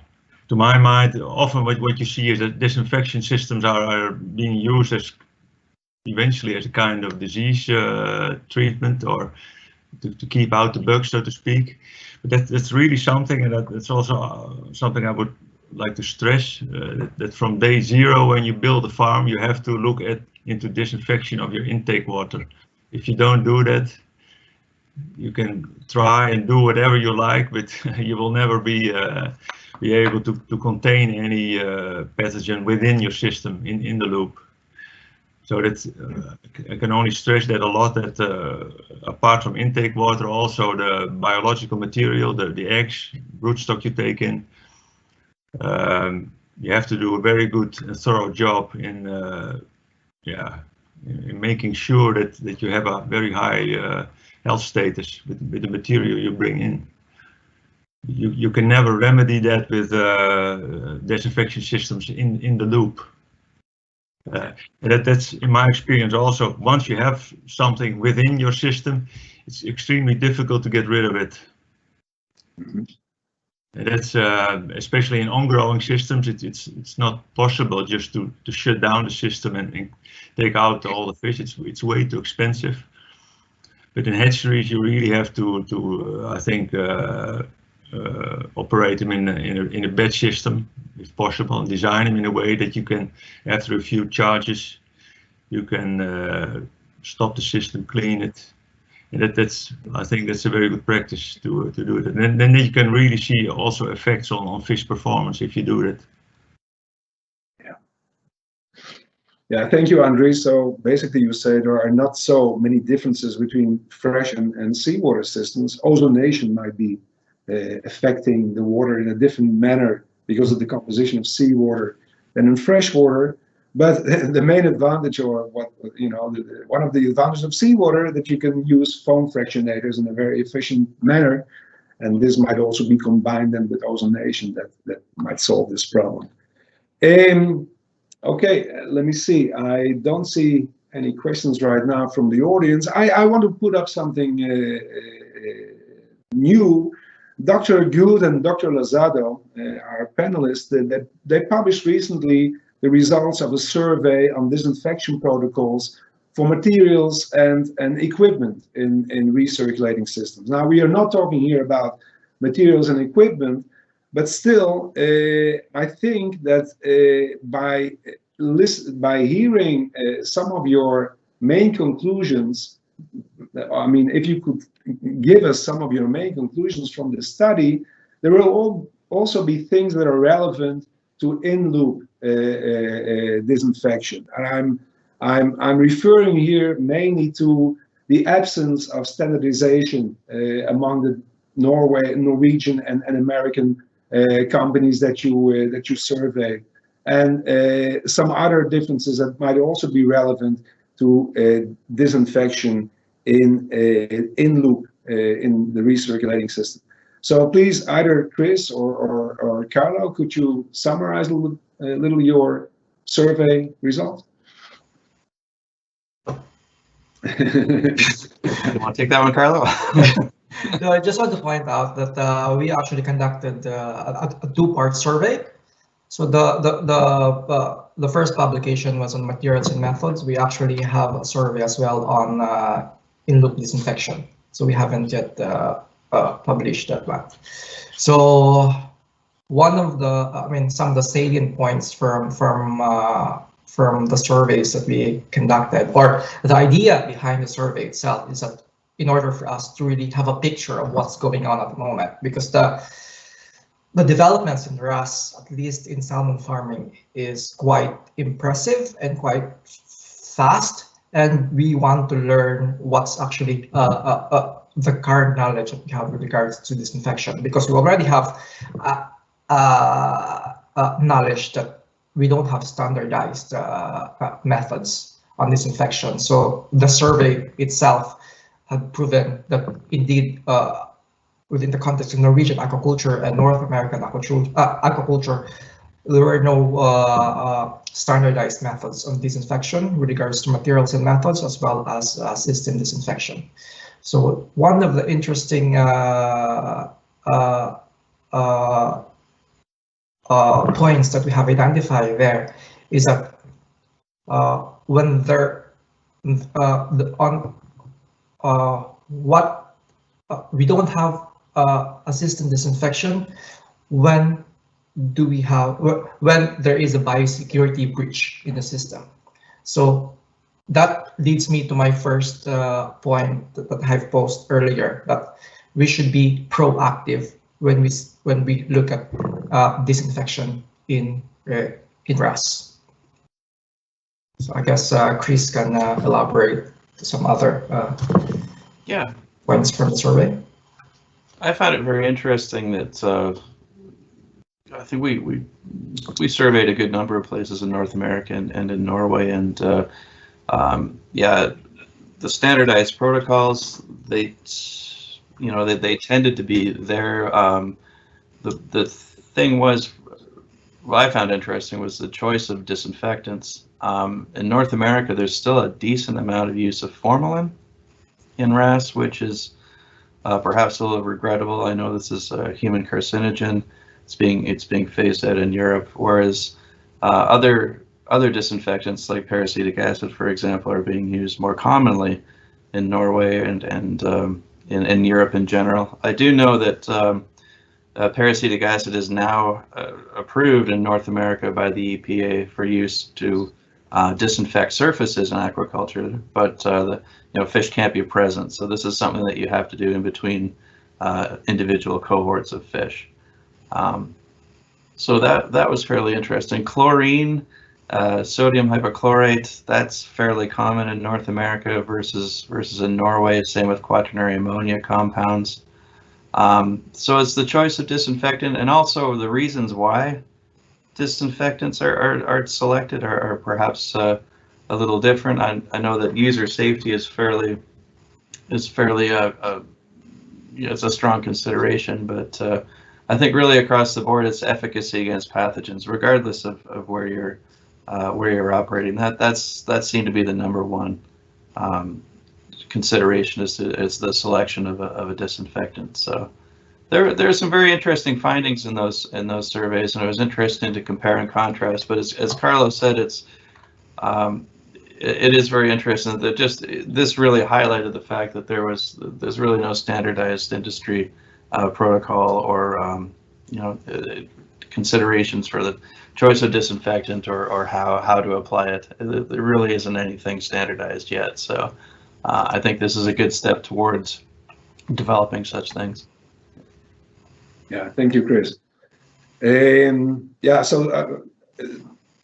[SPEAKER 6] to my mind, often what you see is that disinfection systems are being used as eventually as a kind of disease treatment, or to keep out the bugs, so to speak. But that's really something, and that's also something I would like to stress, that from day zero when you build a farm, you have to look into disinfection of your intake water. If you don't do that, you can try and do whatever you like, but you will never be able to contain any pathogen within your system in the loop. So that's I can only stress that a lot, that apart from intake water, also the biological material, the eggs, broodstock you take in, you have to do a very good and thorough job in making sure that you have a very high health status with the material you bring in. You can never remedy that with disinfection systems in the loop. And that's in my experience also, once you have something within your system, it's extremely difficult to get rid of it.
[SPEAKER 2] Mm-hmm.
[SPEAKER 6] And that's especially in on-growing systems, it's not possible just to shut down the system and take out all the fish. It's way too expensive. But in hatcheries, you really have to I think operate them in a batch system, if possible, and design them in a way that you can, after a few charges, you can stop the system, clean it. And I think that's a very good practice to do that. And then you can really see also effects on fish performance if you do that.
[SPEAKER 2] Yeah, thank you, Andries. So basically you say there are not so many differences between fresh and seawater systems. Ozonation might be affecting the water in a different manner because of the composition of seawater than in freshwater. But the main advantage, or what one of the advantages of seawater, that you can use foam fractionators in a very efficient manner, and this might also be combined then with ozonation that might solve this problem. Okay, let me see. I don't see any questions right now from the audience. I want to put up something new. Dr. Good and Dr. Lazado, our panelists, that they published recently the results of a survey on disinfection protocols for materials and equipment in recirculating systems. Now, we are not talking here about materials and equipment, but still, I think that by hearing some of your main conclusions, I mean, if you could give us some of your main conclusions from the study, there will also be things that are relevant to in-loop disinfection. And I'm referring here mainly to the absence of standardization among the Norwegian and American companies that you survey, and some other differences that might also be relevant to disinfection in loop in the recirculating system. So please, either Chris or Carlo, could you summarize a little your survey result?
[SPEAKER 3] You want to take that one, Carlo?
[SPEAKER 5] No, I just want to point out that we actually conducted a two-part survey. So the first publication was on materials and methods. We actually have a survey as well on in-loop disinfection. So we haven't yet published that one. So one of the, some of the salient points from the surveys that we conducted, or the idea behind the survey itself, is that in order for us to really have a picture of what's going on at the moment, because the developments in RAS, at least in salmon farming, is quite impressive and quite fast, and we want to learn what's actually the current knowledge that we have with regards to disinfection, because we already have knowledge that we don't have standardized methods on disinfection. So the survey itself had proven that indeed, within the context of Norwegian aquaculture and North American aquaculture, there were no standardized methods of disinfection with regards to materials and methods, as well as system disinfection. So one of the interesting points that we have identified there is that when there we don't have a system disinfection when there is a biosecurity breach in the system. So that leads me to my first point that I've posed earlier, that we should be proactive when we look at disinfection in RAS. So I guess Chris can elaborate some other points from the survey.
[SPEAKER 3] I found it very interesting that I think we surveyed a good number of places in North America and in Norway, and the standardized protocols, they tended to be there. The thing was, what I found interesting was the choice of disinfectants. In North America, there's still a decent amount of use of formalin in RAS, which is perhaps a little regrettable. I know this is a human carcinogen. It's being phased out in Europe, whereas other disinfectants like Parasitic Acid, for example, are being used more commonly in Norway and in Europe in general. I do know that Parasitic Acid is now approved in North America by the EPA for use to disinfect surfaces in aquaculture, but fish can't be present. So this is something that you have to do in between individual cohorts of fish. So that was fairly interesting. Chlorine, Sodium hypochlorite, that's fairly common in North America versus in Norway. Same with quaternary ammonia compounds. So it's the choice of disinfectant, and also the reasons why disinfectants are selected are perhaps a little different. I know that user safety is fairly it's a strong consideration, but I think really across the board it's efficacy against pathogens, regardless of where you're operating. That seemed to be the number one consideration is the selection of a disinfectant. So there are some very interesting findings in those surveys, and it was interesting to compare and contrast. But as Carlo said, it is very interesting that this really highlighted the fact that there's really no standardized industry protocol or considerations for the choice of disinfectant or how to apply it. There really isn't anything standardized yet. So I think this is a good step towards developing such things.
[SPEAKER 2] Yeah, thank you, Chris.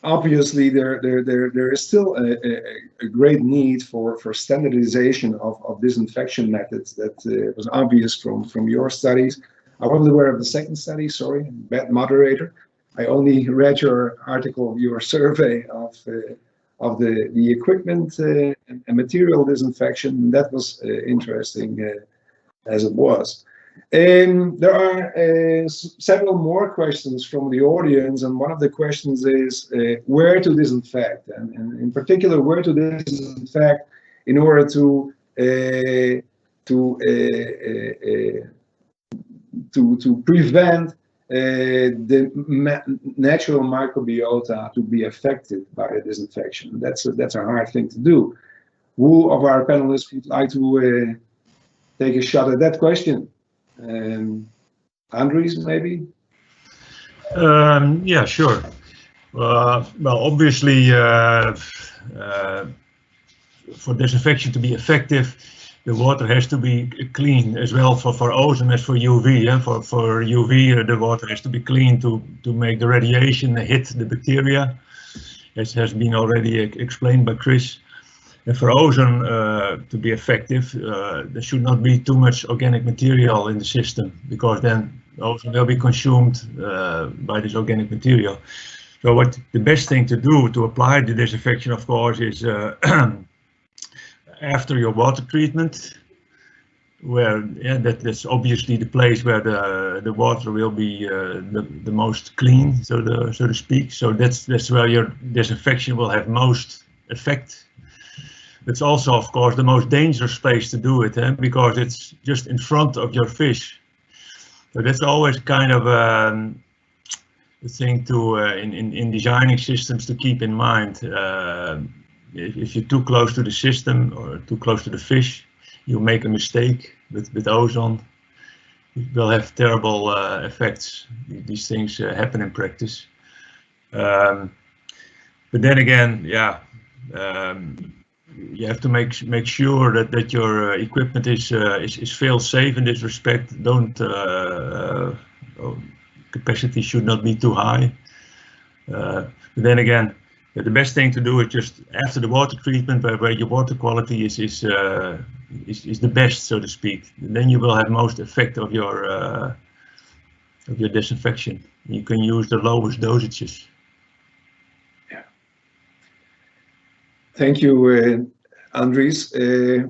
[SPEAKER 2] Obviously there is still a great need for standardization of disinfection methods. That was obvious from your studies. I wasn't aware of the second study, sorry, bad moderator. I only read your article, your survey of the equipment and material disinfection. That was interesting as it was. There are several more questions from the audience, and one of the questions is where to disinfect, and in particular where to disinfect in order to prevent the natural microbiota to be affected by the disinfection. That's a hard thing to do. Who of our panelists would like to take a shot at that question? Andries, maybe?
[SPEAKER 6] Yeah, sure. Well, obviously, for disinfection to be effective, the water has to be clean as well for ozone as for UV. For UV, the water has to be clean to make the radiation hit the bacteria, as has been already explained by Chris. And for ozone to be effective, there should not be too much organic material in the system, because then ozone will be consumed by this organic material. So the best thing to do to apply the disinfection, of course, is after your water treatment, where that's obviously the place where the water will be the most clean, so to speak. So that's where your disinfection will have most effect. It's also, of course, the most dangerous place to do it, because it's just in front of your fish. So that's always kind of the thing to in designing systems to keep in mind. If you're too close to the system or too close to the fish, you make a mistake with ozone. It will have terrible effects. These things happen in practice. But then again, you have to make sure that your equipment is fail safe in this respect. Capacity should not be too high. But then again, the best thing to do is just after the water treatment, where your water quality is the best, so to speak. And then you will have most effect of your disinfection. You can use the lowest dosages.
[SPEAKER 2] Yeah. Thank you, Andries.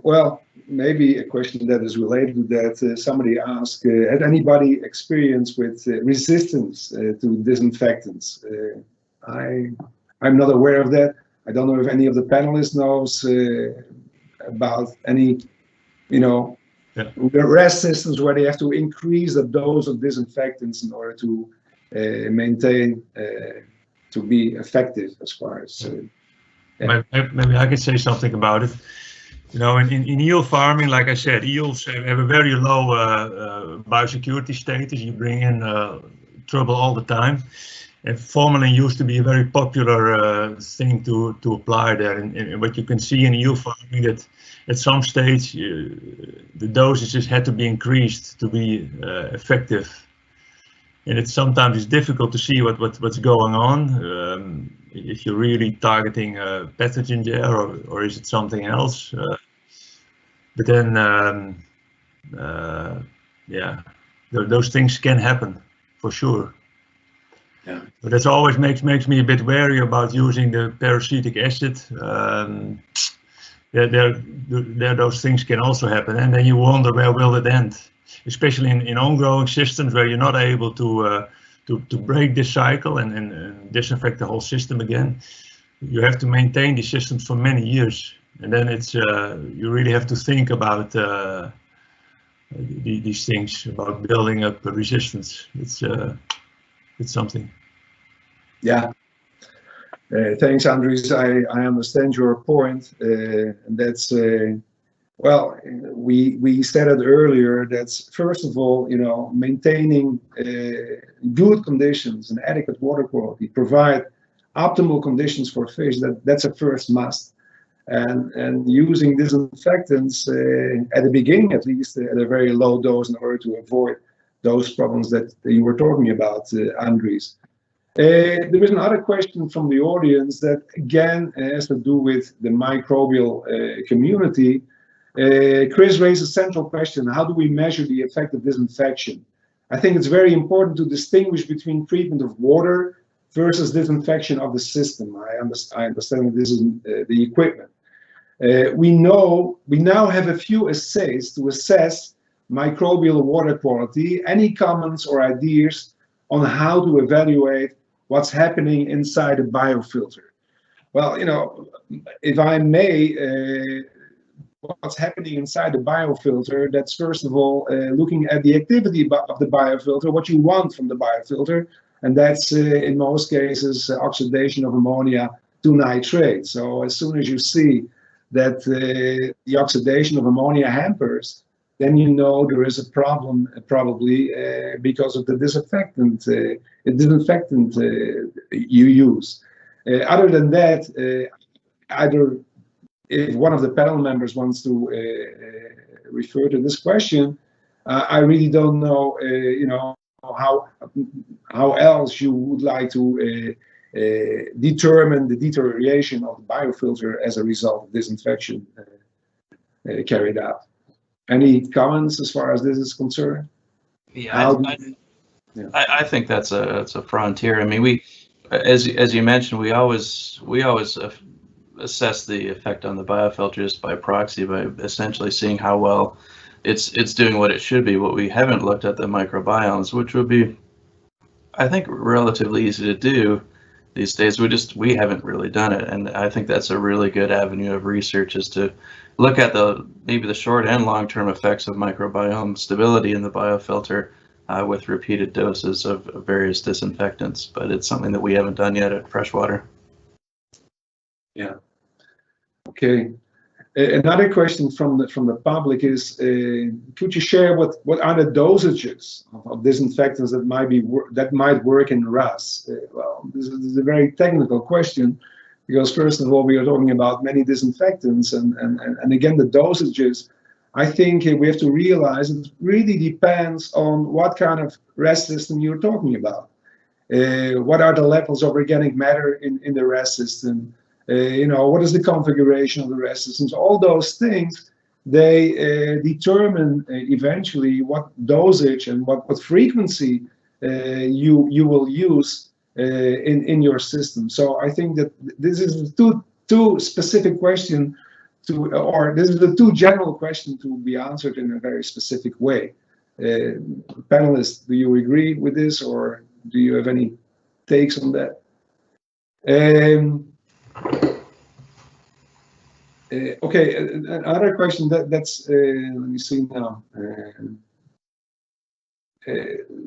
[SPEAKER 2] Well, maybe a question that is related to that. Somebody asked, had anybody experience with resistance to disinfectants? I'm not aware of that. I don't know if any of the panelists knows about any, RAS systems where they have to increase the dose of disinfectants in order to maintain to be effective as far as.
[SPEAKER 6] Maybe I can say something about it. In eel farming, like I said, eels have a very low biosecurity status. You bring in trouble all the time. And formalin used to be a very popular thing to apply there. And what you can see in eel farming, that at some stage the dosages had to be increased to be effective. And sometimes it's difficult to see what's going on. if you're really targeting a pathogen there, or is it something else? But then, yeah, those things can happen for sure.
[SPEAKER 2] Yeah.
[SPEAKER 6] But that always makes me a bit wary about using the parasitic acid. There those things can also happen, and then you wonder where will it end, especially in on-growing systems where you're not able to break this cycle and disinfect the whole system again. You have to maintain these systems for many years, and then it's you really have to think about these things, about building up resistance. It's something.
[SPEAKER 2] Yeah. Thanks, Andries. I understand your point, and that's well, we said it earlier. That's first of all, maintaining good conditions and adequate water quality, provide optimal conditions for fish. That's a first must, and using disinfectants at the beginning, at least at a very low dose, in order to avoid those problems that you were talking about, Andries. There is another question from the audience that again has to do with the microbial community. Chris raised a central question: how do we measure the effect of disinfection? I think it's very important to distinguish between treatment of water versus disinfection of the system. I understand that this is the equipment. We now have a few assays to assess microbial water quality. Any comments or ideas on how to evaluate what's happening inside a biofilter? Well, if I may, what's happening inside the biofilter, that's first of all looking at the activity of the biofilter, what you want from the biofilter, and that's in most cases oxidation of ammonia to nitrate. So as soon as you see that the oxidation of ammonia hampers, then there is a problem probably because of the disinfectant you use. Other than that, either if one of the panel members wants to refer to this question, I really don't know, how else you would like to determine the deterioration of the biofilter as a result of disinfection carried out. Any comments as far as this is concerned?
[SPEAKER 3] Yeah, I think that's a frontier. I mean, we, as you mentioned, we always assess the effect on the biofilter just by proxy, by essentially seeing how well it's doing what it should be. What we haven't looked at the microbiomes, which would be, I think, relatively easy to do these days. We haven't really done it, and I think that's a really good avenue of research, is to look at maybe the short and long-term effects of microbiome stability in the biofilter with repeated doses of various disinfectants. But it's something that we haven't done yet at freshwater.
[SPEAKER 2] Yeah. Okay. Another question from the public is: could you share what are the dosages of disinfectants that might work in RAS? Well, this is a very technical question, because first of all, we are talking about many disinfectants, and again, the dosages, I think we have to realize it really depends on what kind of RAS system you're talking about. What are the levels of organic matter in the RAS system? What is the configuration of the RAS systems? All those things, they determine eventually what dosage and what frequency you will use in your system. So I think that this is too specific question or this is a too general question to be answered in a very specific way. Panelists, do you agree with this, or do you have any takes on that? Okay, another question that's let me see now.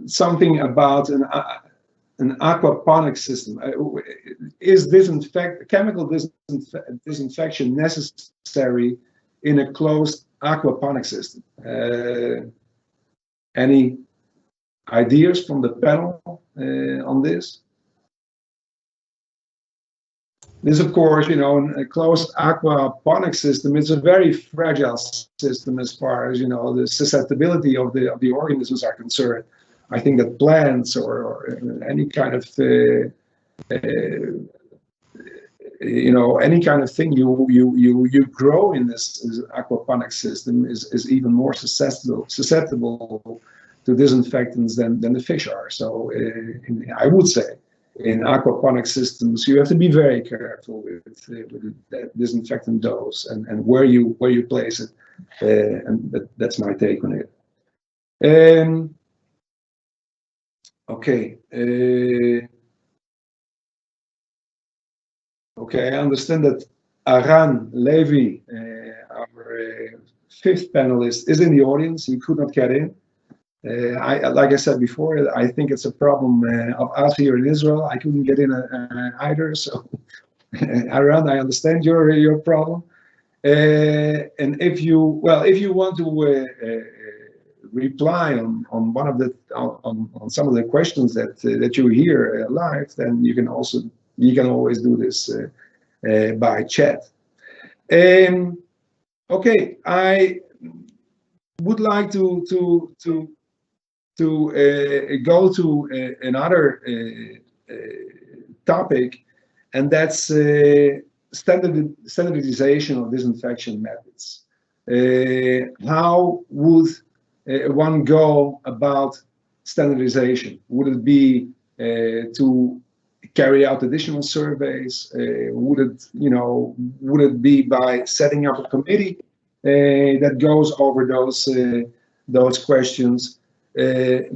[SPEAKER 2] Something about an aquaponic system. Is chemical disinfection necessary in a closed aquaponic system? Any ideas from the panel on this? This, of course, in a closed aquaponic system, it's a very fragile system as far as the susceptibility of the organisms are concerned. I think that plants or any kind of any kind of thing you grow in this aquaponics system is even more susceptible to disinfectants than the fish are. So I would say in aquaponic systems you have to be very careful with that disinfectant dose and where you place it, and that's my take on it. Okay. Okay, I understand that Aran, Lavi, our fifth panelist, is in the audience. He could not get in. Like I said before, I think it's a problem of us here in Israel. I couldn't get in either. So, Aran, I understand your problem. And if you want to reply on one of the on some of the questions that you hear live, then you can always do this by chat. Okay, I would like to go to another topic, and that's standardization of disinfection methods. How would one go about standardization? Would it be to carry out additional surveys? Would it be by setting up a committee that goes over those questions?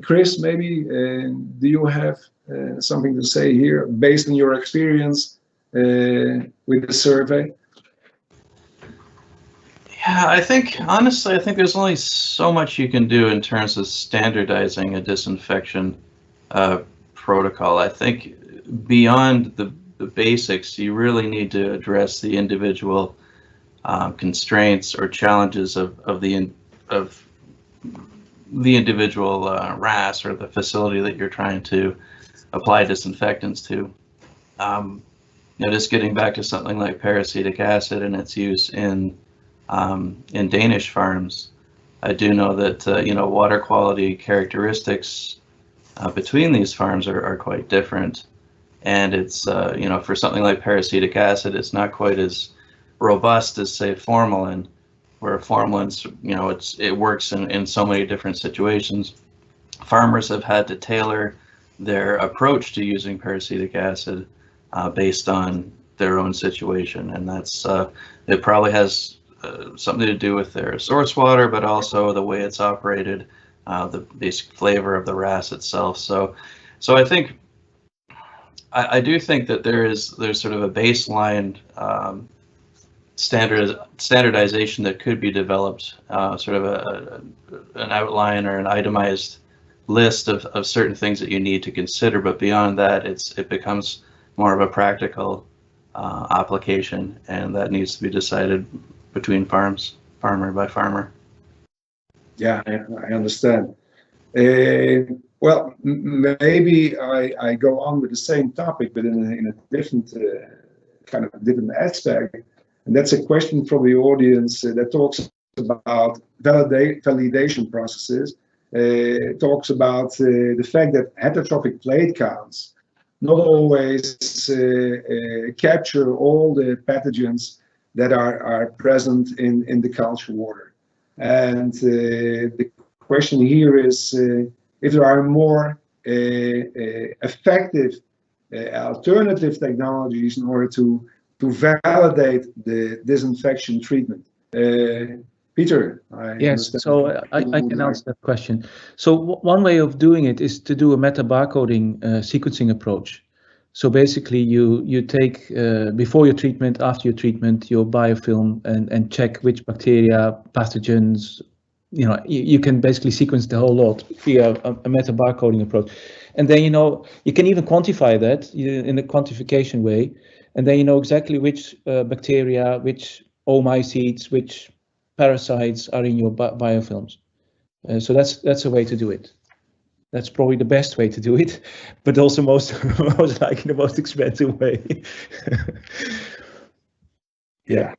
[SPEAKER 2] Chris, maybe do you have something to say here based on your experience with the survey?
[SPEAKER 3] Yeah, honestly, I think there's only so much you can do in terms of standardizing a disinfection protocol. I think beyond the basics, you really need to address the individual constraints or challenges of the individual RAS or the facility that you're trying to apply disinfectants to. Just getting back to something like parasitic acid and its use in Danish farms, I do know that water quality characteristics between these farms are quite different, and it's for something like parasitic acid, it's not quite as robust as say formalin, where formalin's it works in so many different situations. Farmers have had to tailor their approach to using parasitic acid based on their own situation, and that's it probably has something to do with their source water, but also the way it's operated, the basic flavor of the RAS itself. So I think I do think that there's sort of a baseline standardization that could be developed, sort of an outline or an itemized list of certain things that you need to consider, but beyond that, it becomes more of a practical application, and that needs to be decided between farms, farmer by farmer.
[SPEAKER 2] Yeah, I understand. Well, maybe I go on with the same topic, but in a different kind of different aspect, and that's a question from the audience that talks about validation processes. Talks about the fact that heterotrophic plate counts not always capture all the pathogens that are present in the culture water. And the question here is if there are more effective alternative technologies in order to validate the disinfection treatment. Peter,
[SPEAKER 4] yes, so I can answer that question. So one way of doing it is to do a meta-barcoding sequencing approach. So basically you take, before your treatment, after your treatment, your biofilm and check which bacteria, pathogens, you can basically sequence the whole lot via a meta-barcoding approach. And then, you can even quantify that in a quantification way. And then you know exactly which bacteria, which oomycetes, which parasites are in your biofilms. So that's a way to do it. That's probably the best way to do it, but also most likely the most expensive way.
[SPEAKER 2] Yeah,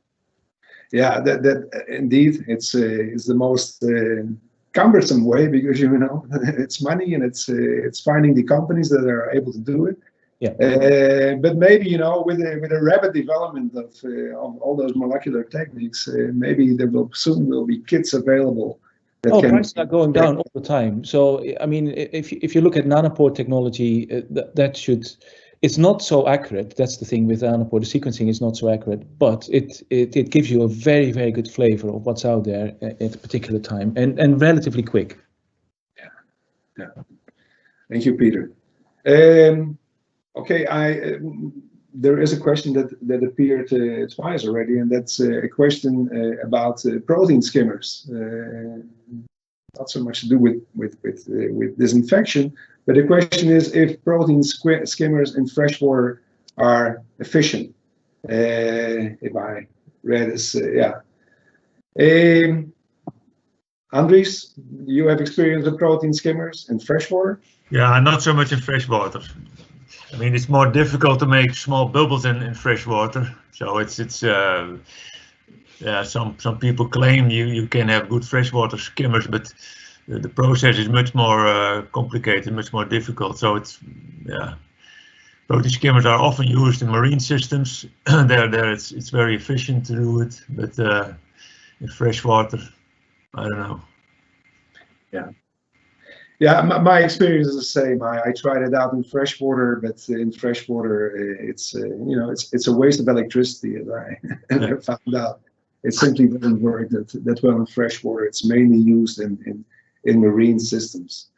[SPEAKER 2] that indeed it's the most cumbersome way, because it's money, and it's finding the companies that are able to do it. But maybe, you know, with a rapid development of all those molecular techniques, maybe there will soon be kits available.
[SPEAKER 4] Prices are going down all the time. So I mean, if you look at nanopore technology, that should, it's not so accurate. That's the thing with nanopore. The sequencing is not so accurate, but it gives you a very, very good flavor of what's out there at a particular time, and relatively quick.
[SPEAKER 2] Yeah. Thank you, Pieter. Okay, there is a question that appeared twice already, and that's a question about protein skimmers. Not so much to do with disinfection, but the question is if protein skimmers in freshwater are efficient. If I read this, yeah. Andries, you have experience with protein skimmers in freshwater?
[SPEAKER 6] Yeah, not so much in freshwater. I mean, it's more difficult to make small bubbles in freshwater. So yeah, some people claim you can have good freshwater skimmers, but the process is much more complicated, much more difficult. So yeah, protein skimmers are often used in marine systems. There it's very efficient to do it, but in freshwater, I don't know.
[SPEAKER 2] Yeah. Yeah, my experience is the same. I tried it out in freshwater, but in freshwater, it's you know, it's a waste of electricity, as I found out. It simply doesn't work that well in freshwater. It's mainly used in marine systems.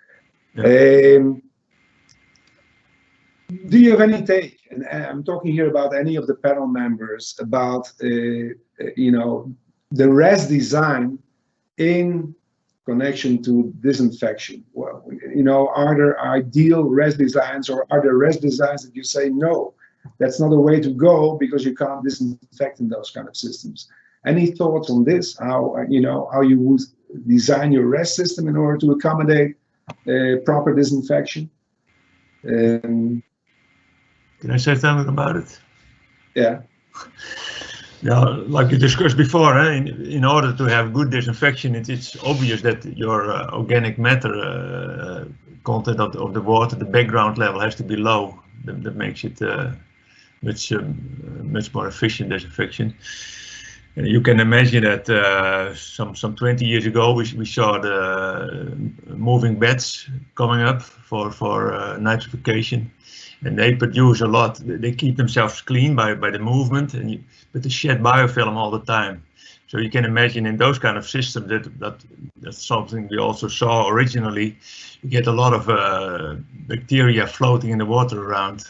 [SPEAKER 2] Yeah. Do you have any take? And I'm talking here about any of the panel members about you know, the RAS design in connection to disinfection. Well, you know, are there ideal RAS designs, or are there RAS designs that you say, no, that's not a way to go because you can't disinfect in those kind of systems? Any thoughts on this? How, you know, how you would design your RAS system in order to accommodate proper disinfection?
[SPEAKER 6] Can I say something about it?
[SPEAKER 2] Yeah.
[SPEAKER 6] Yeah, like you discussed before, in order to have good disinfection, it's obvious that your organic matter content of the water, the background level, has to be low. That makes it much more efficient disinfection. And you can imagine that some 20 years ago we saw the moving beds coming up for nitrification. And they produce a lot. They keep themselves clean by the movement, but they shed biofilm all the time. So you can imagine in those kind of systems that's something we also saw originally. You get a lot of bacteria floating in the water around.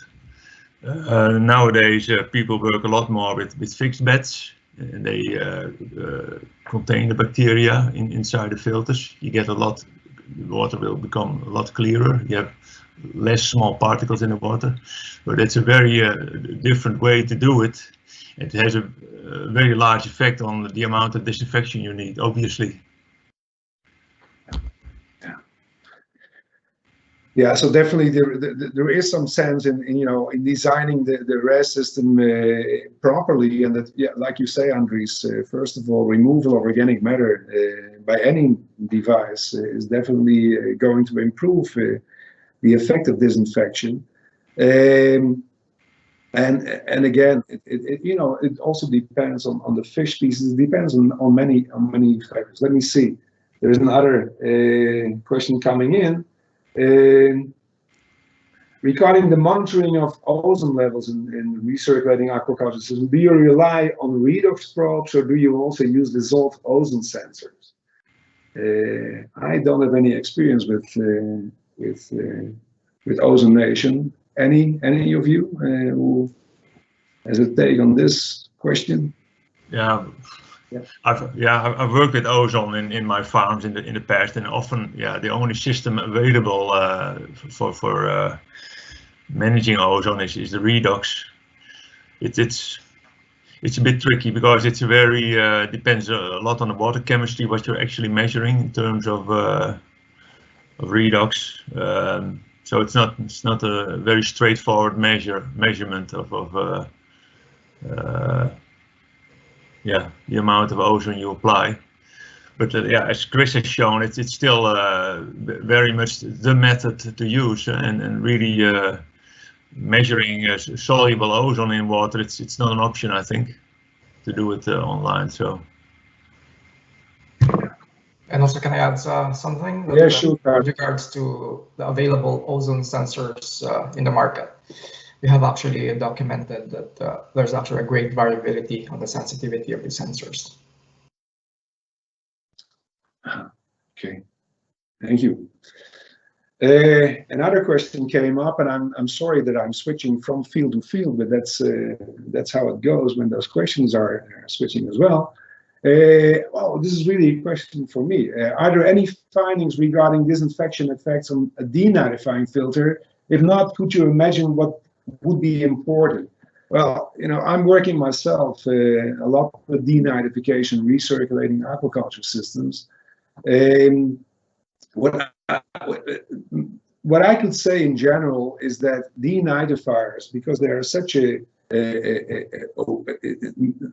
[SPEAKER 6] Nowadays, people work a lot more with fixed beds, and they contain the bacteria inside the filters. You get a lot. The water will become a lot clearer. You have less small particles in the water, but it's a very different way to do it. It has a very large effect on the amount of disinfection you need, obviously.
[SPEAKER 2] Yeah, so definitely there is some sense in you know, in designing the RAS system properly, and that, yeah, like you say, Andries, first of all, removal of organic matter by any device is definitely going to improve the effect of disinfection. And again, it you know, it also depends on the fish species. It depends on many factors. Let me see. There is another question coming in. Regarding the monitoring of ozone levels in recirculating aquaculture systems, do you rely on redox probes, or do you also use dissolved ozone sensors? I don't have any experience with ozonation. Any of you who has a take on this question?
[SPEAKER 6] Yeah. Yeah. I've worked with ozone in my farms in the past, and often, yeah, the only system available for managing ozone is the redox. It's a bit tricky because it's a very depends a lot on the water chemistry, what you're actually measuring in terms of redox. So it's not a very straightforward measurement of yeah, the amount of ozone you apply. But yeah, as Chris has shown, it's still very much the method to use, and really measuring soluble ozone in water, it's not an option, I think, to do it online. So.
[SPEAKER 5] And also, can I add something?
[SPEAKER 2] Yeah, sure.
[SPEAKER 5] With regards to the available ozone sensors in the market, we have actually documented that there's actually a great variability on the sensitivity of the sensors.
[SPEAKER 2] Okay, thank you. Another question came up, and I'm sorry that I'm switching from field to field, but that's how it goes when those questions are switching as well. Well, this is really a question for me. Are there any findings regarding disinfection effects on a denitrifying filter? If not, could you imagine what would be important? Well, you know, I'm working myself a lot with denitrification, recirculating aquaculture systems. What I could say in general is that denitrifiers, because there are such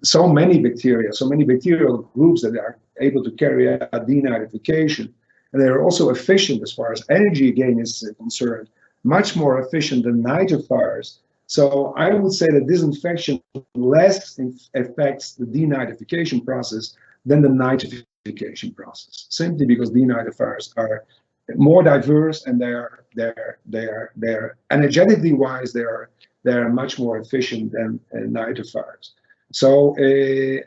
[SPEAKER 2] so many bacteria, so many bacterial groups that are able to carry out denitrification, and they're also efficient as far as energy gain is concerned, much more efficient than nitrifiers. So I would say that disinfection less affects the denitrification process than the nitrification process, simply because denitrifiers are more diverse and they're energetically wise, they're much more efficient than nitrifiers. So you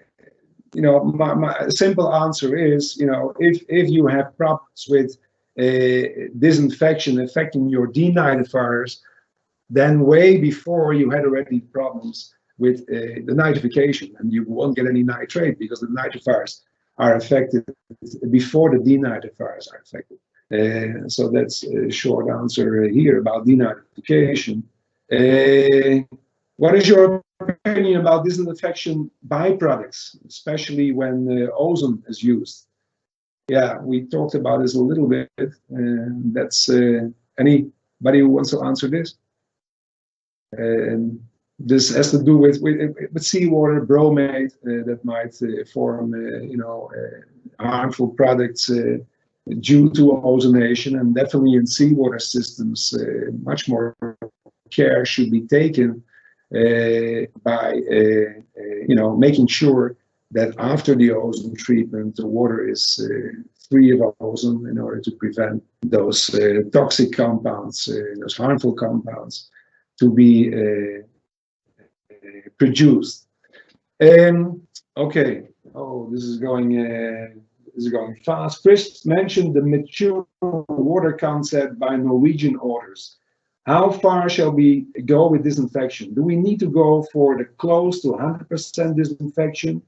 [SPEAKER 2] know, my simple answer is, you know, if you have problems with disinfection affecting your denitrifiers, then way before you had already problems with the nitrification, and you won't get any nitrate because the nitrifiers are affected before the denitrifiers are affected. So that's a short answer here about denitrification. What is your opinion about disinfection byproducts, especially when ozone is used? Yeah, we talked about this a little bit. That's anybody who wants to answer this? This has to do with seawater bromate that might form, you know, harmful products due to ozonation, and definitely in seawater systems, much more care should be taken by, you know, making sure that after the ozone treatment, the water is free of ozone in order to prevent those toxic compounds, those harmful compounds, to be produced. Okay. Oh, this is going fast. Chris mentioned the mature water concept by Norwegian authors. How far shall we go with disinfection? Do we need to go for the close to 100% disinfection,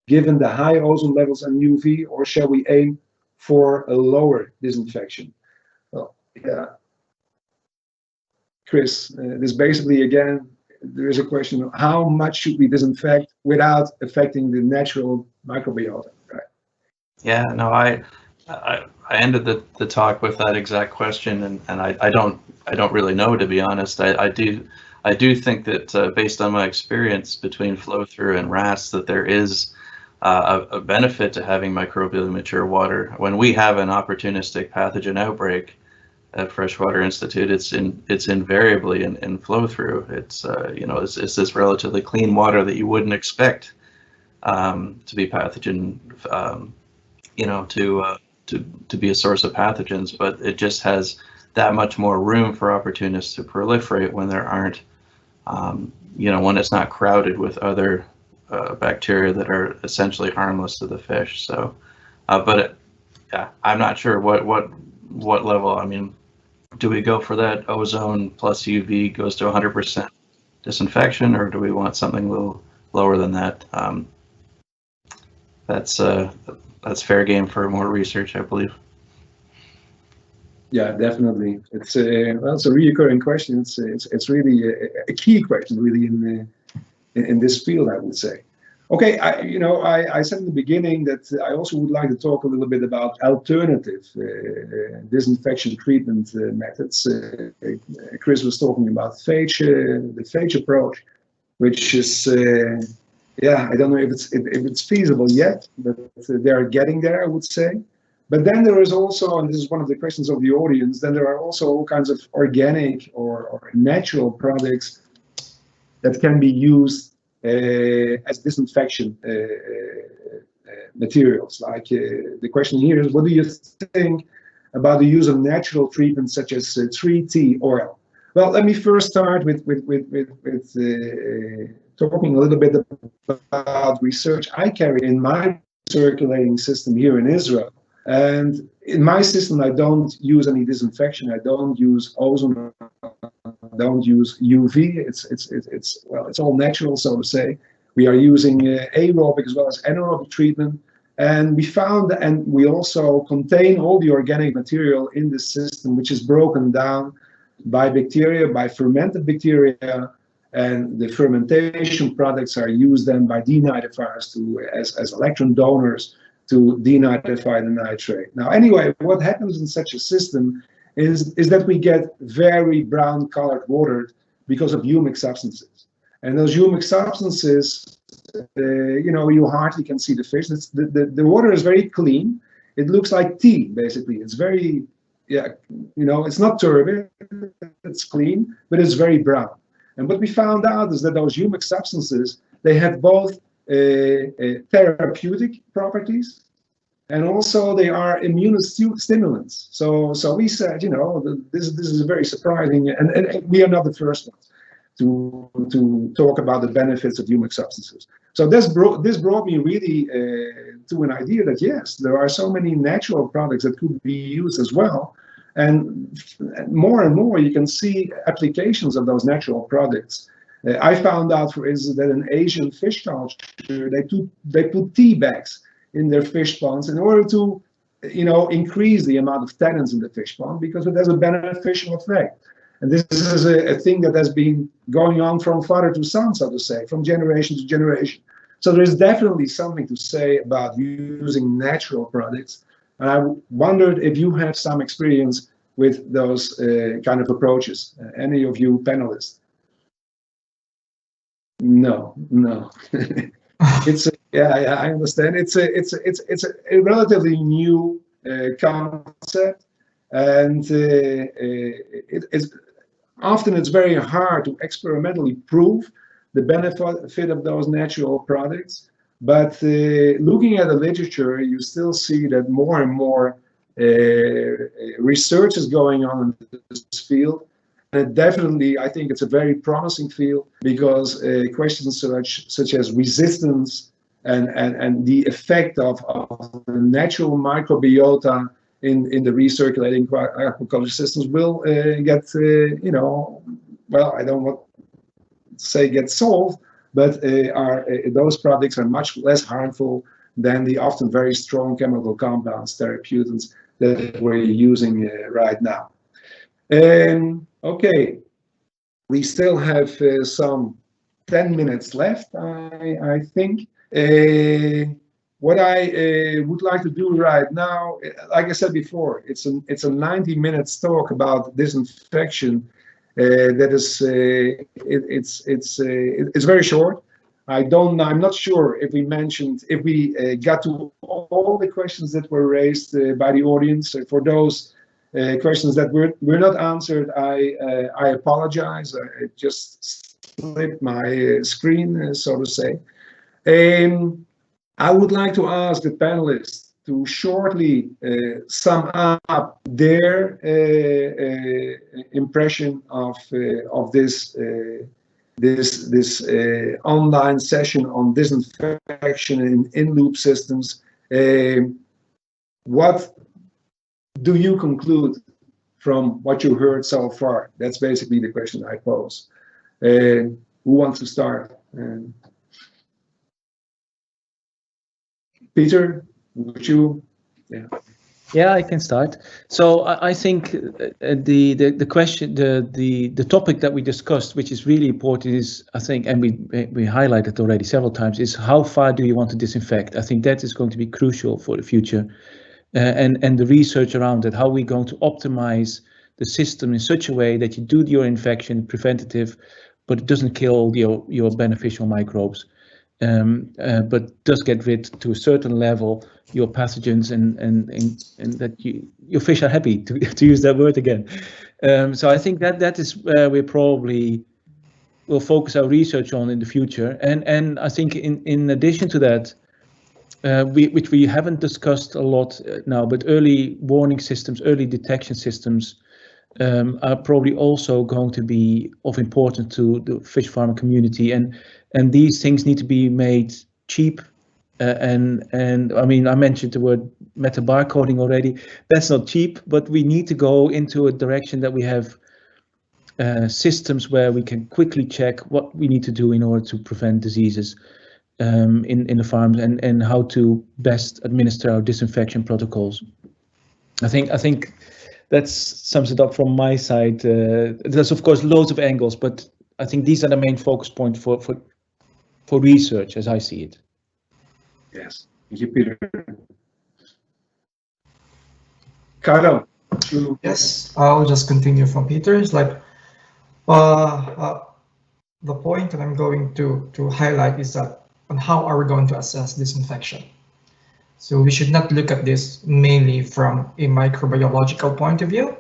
[SPEAKER 2] given the high ozone levels and UV, or shall we aim for a lower disinfection? Well, yeah. Chris, this basically, again, there is a question of how much should we disinfect without affecting the natural microbiota, right?
[SPEAKER 3] Yeah, no, I ended the talk with that exact question, and I don't really know, to be honest. I do think that based on my experience between flow through and RAS, that there is a benefit to having microbially mature water. When we have an opportunistic pathogen outbreak at Freshwater Institute, it's invariably in flow through. It's you know, it's this relatively clean water that you wouldn't expect to be pathogen, you know, to be a source of pathogens, but it just has that much more room for opportunists to proliferate when there aren't, you know, when it's not crowded with other bacteria that are essentially harmless to the fish. So, but yeah, I'm not sure what level. I mean, do we go for that ozone plus UV goes to 100% disinfection, or do we want something a little lower than that? That's fair game for more research, I believe.
[SPEAKER 2] Yeah, definitely. It's well, it's a recurring question. It's really a key question, really, in this field, I would say. Okay, I said in the beginning that I also would like to talk a little bit about alternative disinfection treatment methods. Chris was talking about the phage approach, which is, yeah, I don't know if it's feasible yet, but they are getting there, I would say. But then there is also, and this is one of the questions of the audience, then there are also all kinds of organic or natural products that can be used as disinfection materials. Like the question here is, what do you think about the use of natural treatments such as 3T oil? Well, let me first start with talking a little bit about research I carry in my circulating system here in Israel. And in my system, I don't use any disinfection. I don't use ozone. I don't use UV. It's all natural, so to say. We are using aerobic as well as anaerobic treatment. And we found, and we also contain all the organic material in the system, which is broken down by bacteria, by fermented bacteria, and the fermentation products are used then by denitrifiers as electron donors to denitrify the nitrate. Now, anyway, what happens in such a system is that we get very brown colored water because of humic substances. And those humic substances, you hardly can see the fish. The water is very clean. It looks like tea, basically. It's very, it's not turbid, it's clean, but it's very brown. And what we found out is that those humic substances, they have both therapeutic properties, and also they are immunostimulants. So we said, this is very surprising, and we are not the first ones to talk about the benefits of humic substances. So this brought me really to an idea that yes, there are so many natural products that could be used as well, and more you can see applications of those natural products. I found out, for instance, that in Asian fish culture, they put tea bags in their fish ponds in order to, increase the amount of tannins in the fish pond, because it has a beneficial effect. And this is a thing that has been going on from father to son, so to say, from generation to generation. So there is definitely something to say about using natural products. And I wondered if you have some experience with those kind of approaches. Any of you panelists? No. I understand. It's a relatively new concept, and it's very hard to experimentally prove the benefit of those natural products. But looking at the literature, you still see that more and more research is going on in this field. And definitely, I think it's a very promising field, because questions such as resistance and the effect of the natural microbiota in the recirculating aquaculture systems will get, I don't want to say get solved, but those products are much less harmful than the often very strong chemical compounds, therapeutics, that we're using right now. Okay, we still have some 10 minutes left, I think. What I would like to do right now, like I said before, it's a 90-minute talk about disinfection. That is, it's very short. I'm not sure if we got to all the questions that were raised by the audience. For those questions that were not answered, I apologize. I just slipped my screen, so to say. I would like to ask the panelists to shortly sum up their impression of this online session on disinfection in loop systems. What do you conclude from what you heard so far? That's basically the question I pose. Who wants to start? Pieter, would you?
[SPEAKER 4] Yeah, I can start. So I think the question, the topic that we discussed, which is really important, is, I think, and we highlighted already several times, is how far do you want to disinfect? I think that is going to be crucial for the future, and the research around it. How are we going to optimize the system in such a way that you do your infection preventative, but it doesn't kill your beneficial microbes? but does get rid to a certain level your pathogens and that your fish are happy to use that word again. So I think that is where we probably will focus our research on in the future. And I think in addition to that, which we haven't discussed a lot now, but early warning systems, early detection systems are probably also going to be of importance to the fish farming community, and these things need to be made cheap. And I mean, I mentioned the word meta barcoding already. That's not cheap, but we need to go into a direction that we have systems where we can quickly check what we need to do in order to prevent diseases in the farms, and how to best administer our disinfection protocols. I think that sums it up from my side. There's of course loads of angles, but I think these are the main focus points for research as I see it.
[SPEAKER 2] Yes, thank you, Peter. Carlo.
[SPEAKER 5] Yes, I'll just continue from Peter. It's like the point that I'm going to highlight is that on how are we going to assess disinfection. So we should not look at this mainly from a microbiological point of view,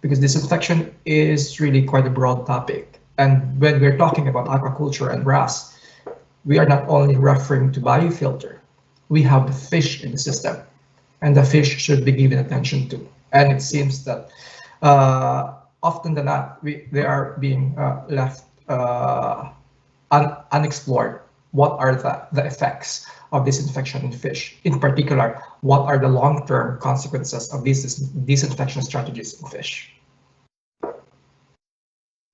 [SPEAKER 5] because disinfection is really quite a broad topic. And when we're talking about aquaculture and RAS, we are not only referring to biofilter. We have the fish in the system, and the fish should be given attention to. And it seems that often than not, they are being left unexplored. What are the effects of disinfection in fish? In particular, what are the long-term consequences of these disinfection strategies in fish?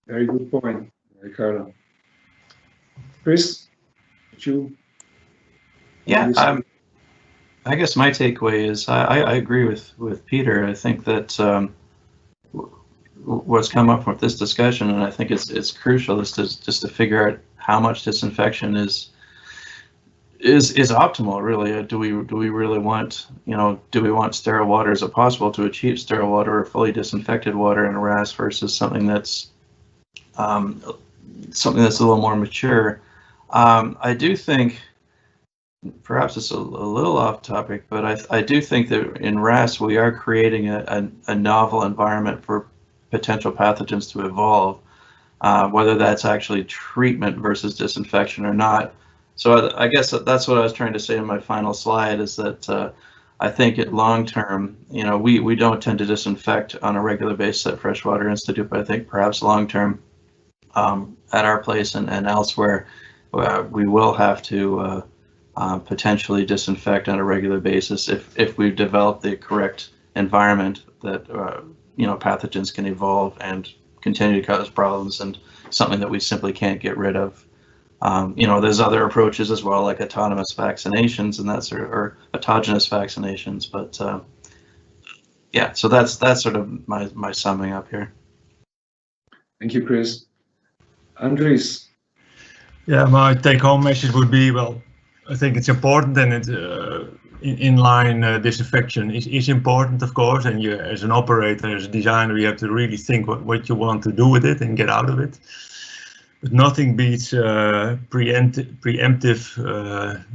[SPEAKER 2] Very good point, Carlo. Chris, did you?
[SPEAKER 3] Yeah, I guess my takeaway is I agree with Peter. I think that what's come up with this discussion, and I think it's crucial, is just to figure out how much disinfection is optimal. Really, do we really want, do we want sterile water? Is it possible to achieve sterile water or fully disinfected water in a RAS versus something that's a little more mature? I do think, perhaps it's a little off topic, but I do think that in RAS we are creating a novel environment for potential pathogens to evolve, whether that's actually treatment versus disinfection or not. So I guess that's what I was trying to say in my final slide, is that I think at long term, we don't tend to disinfect on a regular basis at Freshwater Institute, but I think perhaps long term at our place and elsewhere, we will have to potentially disinfect on a regular basis if we've developed the correct environment that pathogens can evolve and continue to cause problems, and something that we simply can't get rid of. There's other approaches as well, like autonomous vaccinations and or autogenous vaccinations, but yeah, so that's sort of my summing up here.
[SPEAKER 2] Thank you, Chris. Andries.
[SPEAKER 6] Yeah, my take-home message would be, well, I think it's important, and it's inline disinfection is important, of course, and you, as an operator, as a designer, you have to really think what you want to do with it and get out of it. But nothing beats preemptive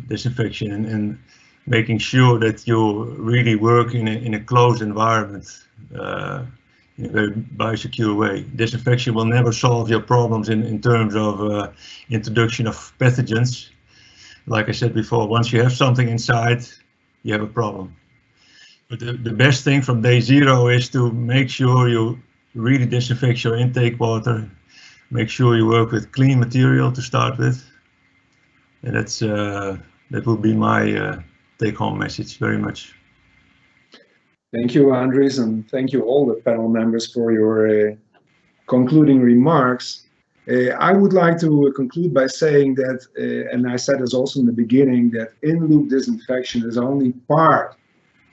[SPEAKER 6] disinfection and making sure that you really work in a closed environment in a very biosecure way. Disinfection will never solve your problems in terms of introduction of pathogens. Like I said before, once you have something inside, you have a problem. But the best thing from day zero is to make sure you really disinfect your intake water. Make sure you work with clean material to start with. And that will be my take-home message very much.
[SPEAKER 2] Thank you, Andries, and thank you all the panel members for your concluding remarks. I would like to conclude by saying that, and I said this also in the beginning, that in-loop disinfection is only part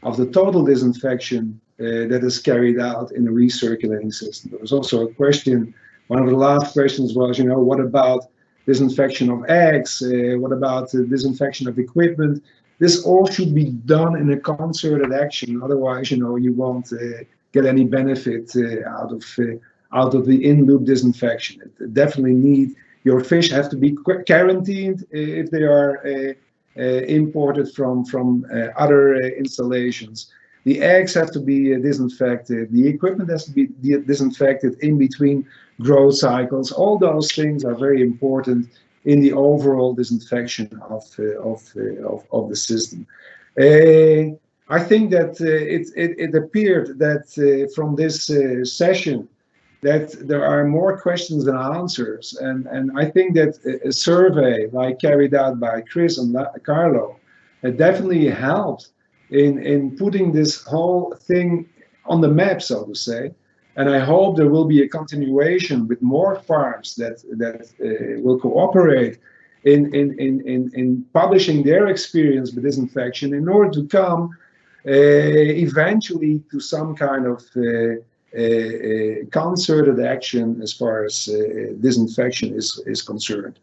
[SPEAKER 2] of the total disinfection that is carried out in a recirculating system. There was also a question, one of the last questions was, what about disinfection of eggs? What about disinfection of equipment? This all should be done in a concerted action. Otherwise, you won't get any benefit out of the in-loop disinfection. It definitely Your fish have to be quarantined if they are imported from other installations. The eggs have to be disinfected. The equipment has to be disinfected in between growth cycles. All those things are very important in the overall disinfection of the system. I think that it appeared that from this session that there are more questions than answers, and I think that a survey like carried out by Chris and Carlo definitely helped in putting this whole thing on the map, so to say. And I hope there will be a continuation with more farms that will cooperate in publishing their experience with disinfection in order to come eventually to some kind of concerted action as far as disinfection is concerned.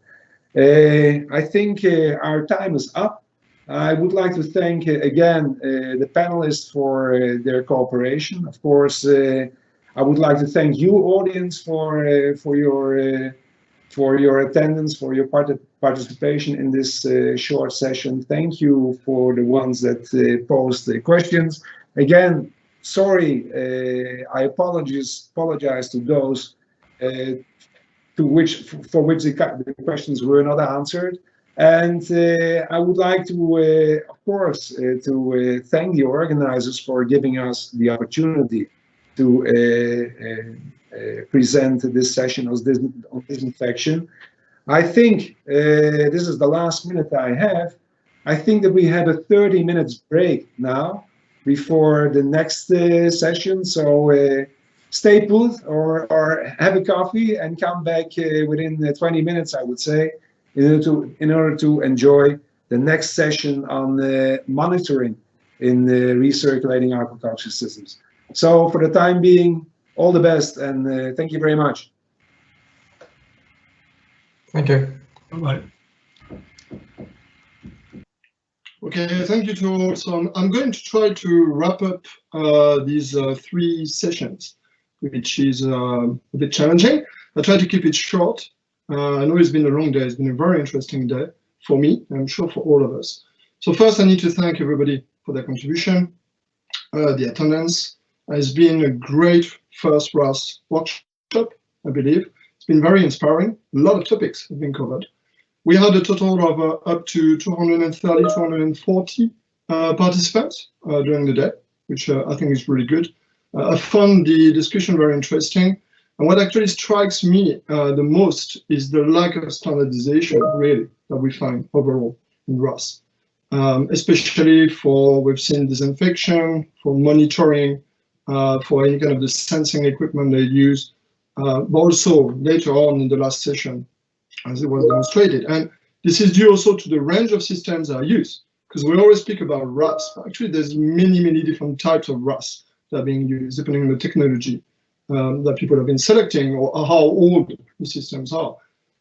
[SPEAKER 2] I think our time is up. I would like to thank again the panelists for their cooperation. Of course, I would like to thank you, audience, for your attendance, for your participation in this short session. Thank you for the ones that posed the questions. Again, sorry, I apologize to those for which the questions were not answered. And I would like to, of course, to thank the organizers for giving us the opportunity to present this session on disinfection. I think this is the last minute I have. I think that we have a 30 minutes break now before the next session. So stay put or have a coffee and come back within 20 minutes, I would say, in order to enjoy the next session on monitoring in recirculating aquaculture systems. So for the time being, all the best, and thank you very much.
[SPEAKER 5] Thank you.
[SPEAKER 6] Bye-bye.
[SPEAKER 1] Okay, thank you to all. So I'm going to try to wrap up these 3 sessions, which is a bit challenging. I'll try to keep it short. I know it's been a long day. It's been a very interesting day for me, and I'm sure for all of us. So first, I need to thank everybody for their contribution, the attendance. It's been a great first RAS workshop, I believe. It's been very inspiring. A lot of topics have been covered. We had a total of up to 230, 240 participants during the day, which I think is really good. I found the discussion very interesting. And what actually strikes me the most is the lack of standardization, really, that we find overall in RAS. Especially for, we've seen disinfection, for monitoring, for any kind of the sensing equipment they use, but also later on in the last session, as it was demonstrated. And this is due also to the range of systems that are used, because we always speak about RAS. Actually, there's many, many different types of RAS that are being used, depending on the technology that people have been selecting or how old the systems are.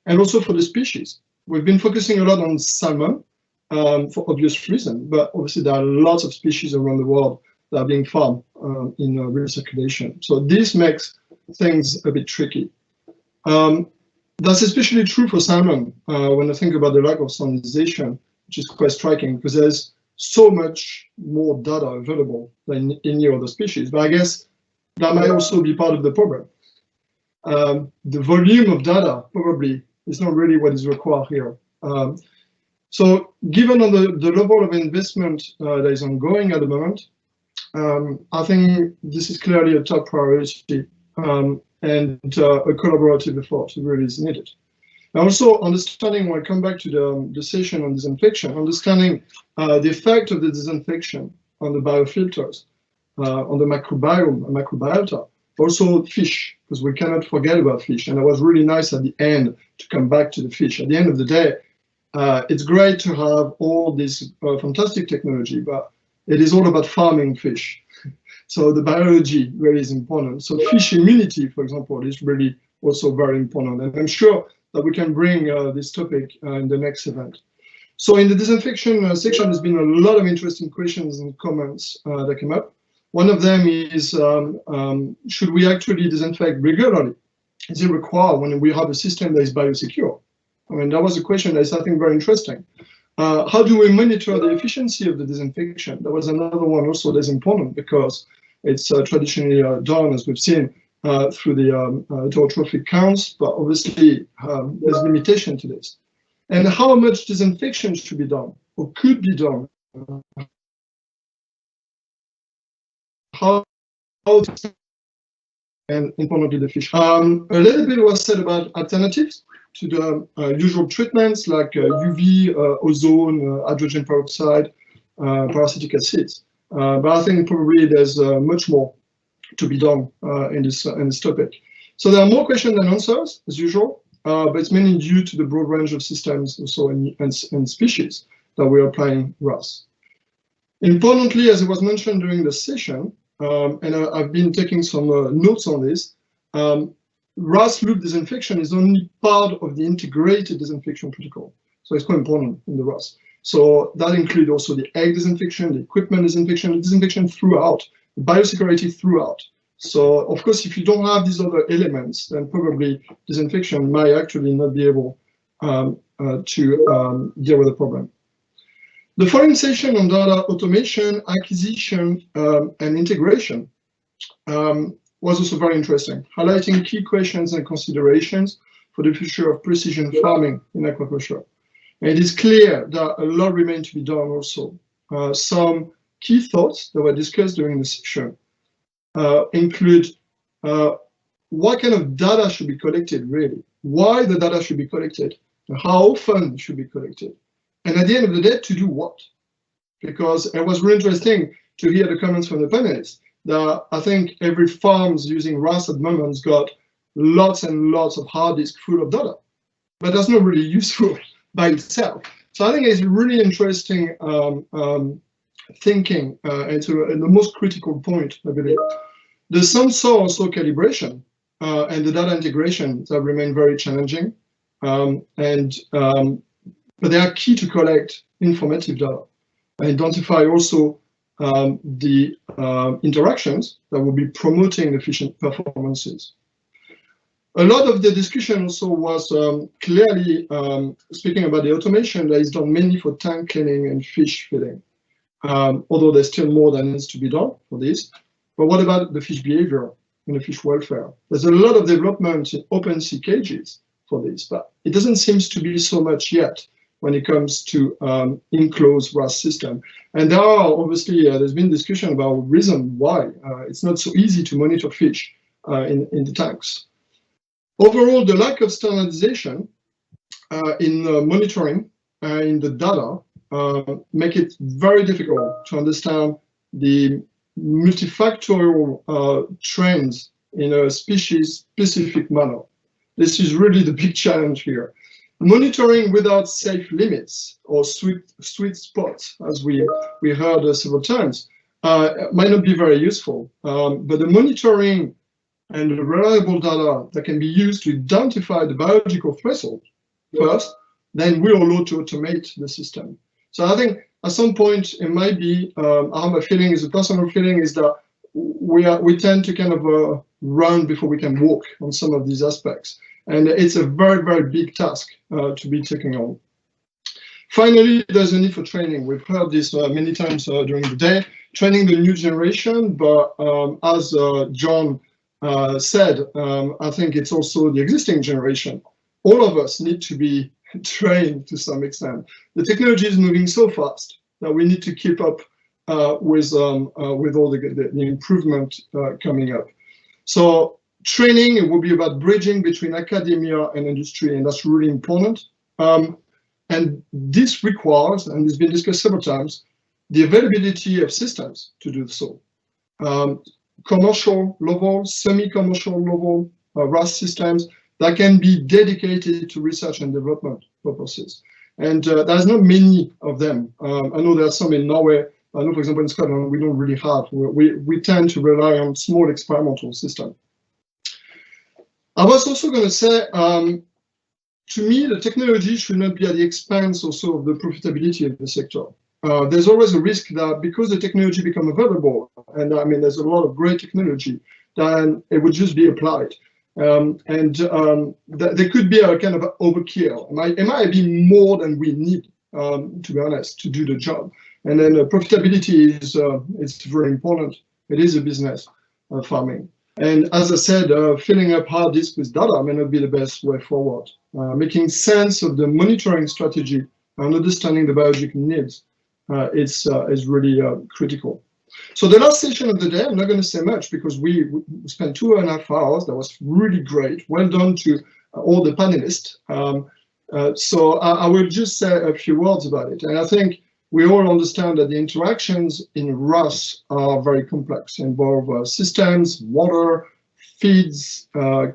[SPEAKER 1] And also for the species. We've been focusing a lot on salmon for obvious reasons, but obviously there are lots of species around the world that are being farmed in recirculation. So this makes things a bit tricky. That's especially true for salmon when I think about the lack of standardization, which is quite striking because there's so much more data available than in any other species. But I guess that might also be part of the problem. The volume of data probably is not really what is required here. So given on the level of investment that is ongoing at the moment, I think this is clearly a top priority and a collaborative effort really is needed. And also understanding, when I come back to the session on disinfection, understanding the effect of the disinfection on the biofilters, on the microbiota, also fish, because we cannot forget about fish. And it was really nice at the end to come back to the fish. At the end of the day, it's great to have all this fantastic technology, but it is all about farming fish. So the biology really is important. So fish immunity, for example, is really also very important. And I'm sure that we can bring this topic in the next event. So in the disinfection section, there's been a lot of interesting questions and comments that came up. One of them is, should we actually disinfect regularly? Is it required when we have a system that is biosecure? mean, that was a question that's, I think, very interesting. How do we monitor the efficiency of the disinfection? That was another one also that's important because it's traditionally done, as we've seen, through the heterotrophic counts, but obviously there's limitation to this. And how much disinfection should be done or could be done? How and importantly the fish. A little bit was said about alternatives to the usual treatments like UV, ozone, hydrogen peroxide, parasitic acids. But I think probably there's much more to be done in this topic. So there are more questions than answers as usual, but it's mainly due to the broad range of systems also and species that we are applying RAS. Importantly, as it was mentioned during the session, and I've been taking some notes on this, RAS loop disinfection is only part of the integrated disinfection protocol. So it's quite important in the RAS. So that includes also the egg disinfection, the equipment disinfection, the disinfection throughout, the biosecurity throughout. So of course, if you don't have these other elements, then probably disinfection might actually not be able to deal with the problem. The following session on data automation, acquisition, and integration was also very interesting, highlighting key questions and considerations for the future of precision farming in aquaculture. And it is clear that a lot remains to be done also. Some key thoughts that were discussed during the session include what kind of data should be collected really, why the data should be collected, and how often it should be collected. And at the end of the day, to do what? Because it was really interesting to hear the comments from the panelists that I think every farm's using RAS at the moment's got lots and lots of hard disk full of data, but that's not really useful by itself. So I think it's really interesting thinking, and the most critical point, I believe. The sensor also calibration and the data integration that remain very challenging, but they are key to collect informative data and identify also the interactions that will be promoting efficient performances. A lot of the discussion also was clearly speaking about the automation that is done mainly for tank cleaning and fish feeding, although there's still more that needs to be done for this. But what about the fish behavior and the fish welfare? There's a lot of development in open sea cages for this, but it doesn't seem to be so much yet when it comes to enclosed RAS system. And there are obviously, there's been discussion about reason why it's not so easy to monitor fish in the tanks. Overall, the lack of standardization in monitoring in the data make it very difficult to understand the multifactorial trends in a species-specific manner. This is really the big challenge here. Monitoring without safe limits or sweet spots, as we heard several times, might not be very useful. But the monitoring and the reliable data that can be used to identify the biological threshold first, then we're allowed to automate the system. So I think at some point it might be, my feeling is, a personal feeling is that we tend to kind of run before we can walk on some of these aspects. And it's a very, very big task to be taken on. Finally, there's a need for training. We've heard this many times during the day, training the new generation, but as John said, I think it's also the existing generation. All of us need to be trained to some extent. The technology is moving so fast that we need to keep up with all the improvement coming up. So training, it will be about bridging between academia and industry, and that's really important. And this requires, and it's been discussed several times, the availability of systems to do so. Commercial level, semi-commercial level RAS systems that can be dedicated to research and development purposes. And there's not many of them. I know there are some in Norway. I know, for example, in Scotland, we don't really have. We tend to rely on small experimental systems. I was also going to say, to me, the technology should not be at the expense also of the profitability of the sector. There's always a risk that because the technology becomes available, and I mean, there's a lot of great technology, then it would just be applied. There could be a kind of overkill. It might be more than we need, to be honest, to do the job. And then profitability is very important. It is a business, farming. And as I said, filling up hard disk with data may not be the best way forward. Making sense of the monitoring strategy and understanding the biological needs is really critical. So the last session of the day, I'm not going to say much because we spent 2.5 hours. That was really great. Well done to all the panelists. So I will just say a few words about it. And I think we all understand that the interactions in RAS are very complex, involve systems, water, feeds,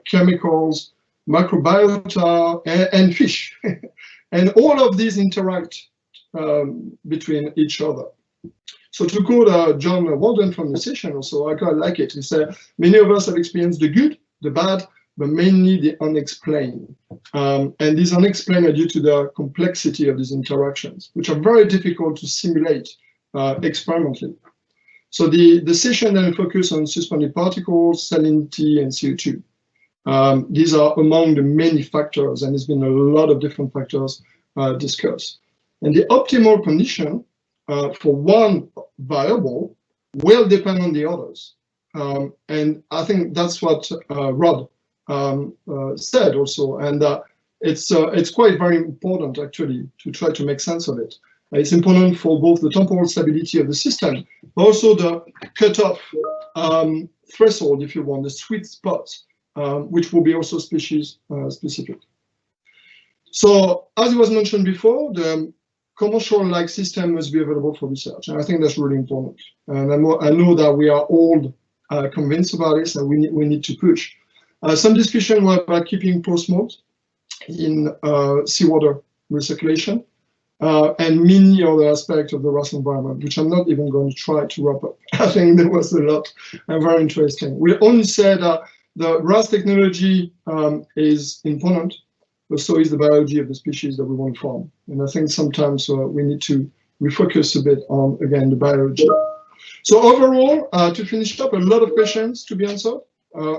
[SPEAKER 1] chemicals, microbiota, and fish. And all of these interact between each other. So to quote John Walden from the session also, I quite like it. He said, many of us have experienced the good, the bad, but mainly the unexplained. And these unexplained are due to the complexity of these interactions, which are very difficult to simulate experimentally. So the session then focused on suspended particles, salinity, and CO2. These are among the many factors, and there's been a lot of different factors discussed. And the optimal condition for one variable will depend on the others. And I think that's what Rod said also, and it's quite very important actually to try to make sense of it. It's important for both the temporal stability of the system, but also the cutoff threshold, if you want, the sweet spot, which will be also species specific. So as it was mentioned before, the commercial-like system must be available for research, and I think that's really important. And I know that we are all convinced about this, and we need to push. Some discussion were about keeping post-smolt in seawater recirculation, and many other aspects of the RAS environment, which I'm not even going to try to wrap up. I think there was a lot and very interesting. We only said that the RAS technology is important, but so is the biology of the species that we want to farm. And I think sometimes we need to refocus a bit on, again, the biology. So overall, to finish up, a lot of questions to be answered.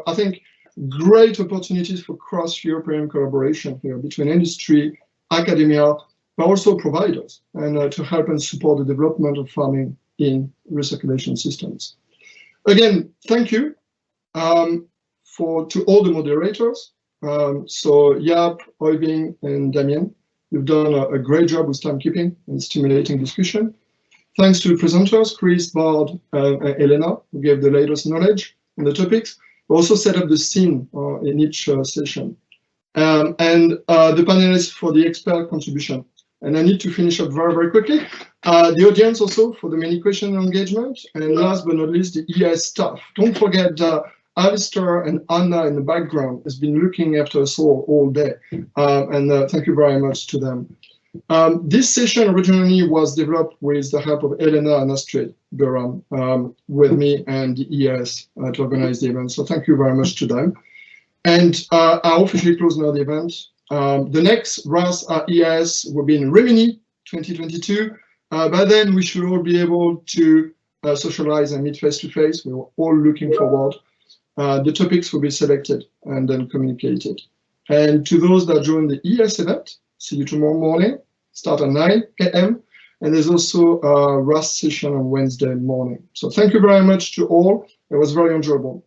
[SPEAKER 1] I think great opportunities for cross-European collaboration here between industry, academia, but also providers, and to help and support the development of farming in recirculation systems. Again, thank you to all the moderators. So Jaap, Øyvind, and Damien, you've done a great job with timekeeping and stimulating discussion. Thanks to the presenters, Chris, Bard, and Elena, who gave the latest knowledge on the topics. We also set up the scene in each session. And the panelists for the expert contribution. And I need to finish up very, very quickly. The audience also for the many question and engagement. And last but not least, the EAS staff. Don't forget Alistair and Anna in the background has been looking after us all day. And thank you very much to them. This session originally was developed with the help of Elena and Astrid Durham with me and the EAS to organize the event. So thank you very much to them. And I officially close now the event. The next RAS EAS will be in Rimini 2022. By then, we should all be able to socialize and meet face-to-face. We're all looking forward. The topics will be selected and then communicated. And to those that join the EAS event, see you tomorrow morning, start at 9 a.m. And there's also a RAS session on Wednesday morning. So thank you very much to all. It was very enjoyable.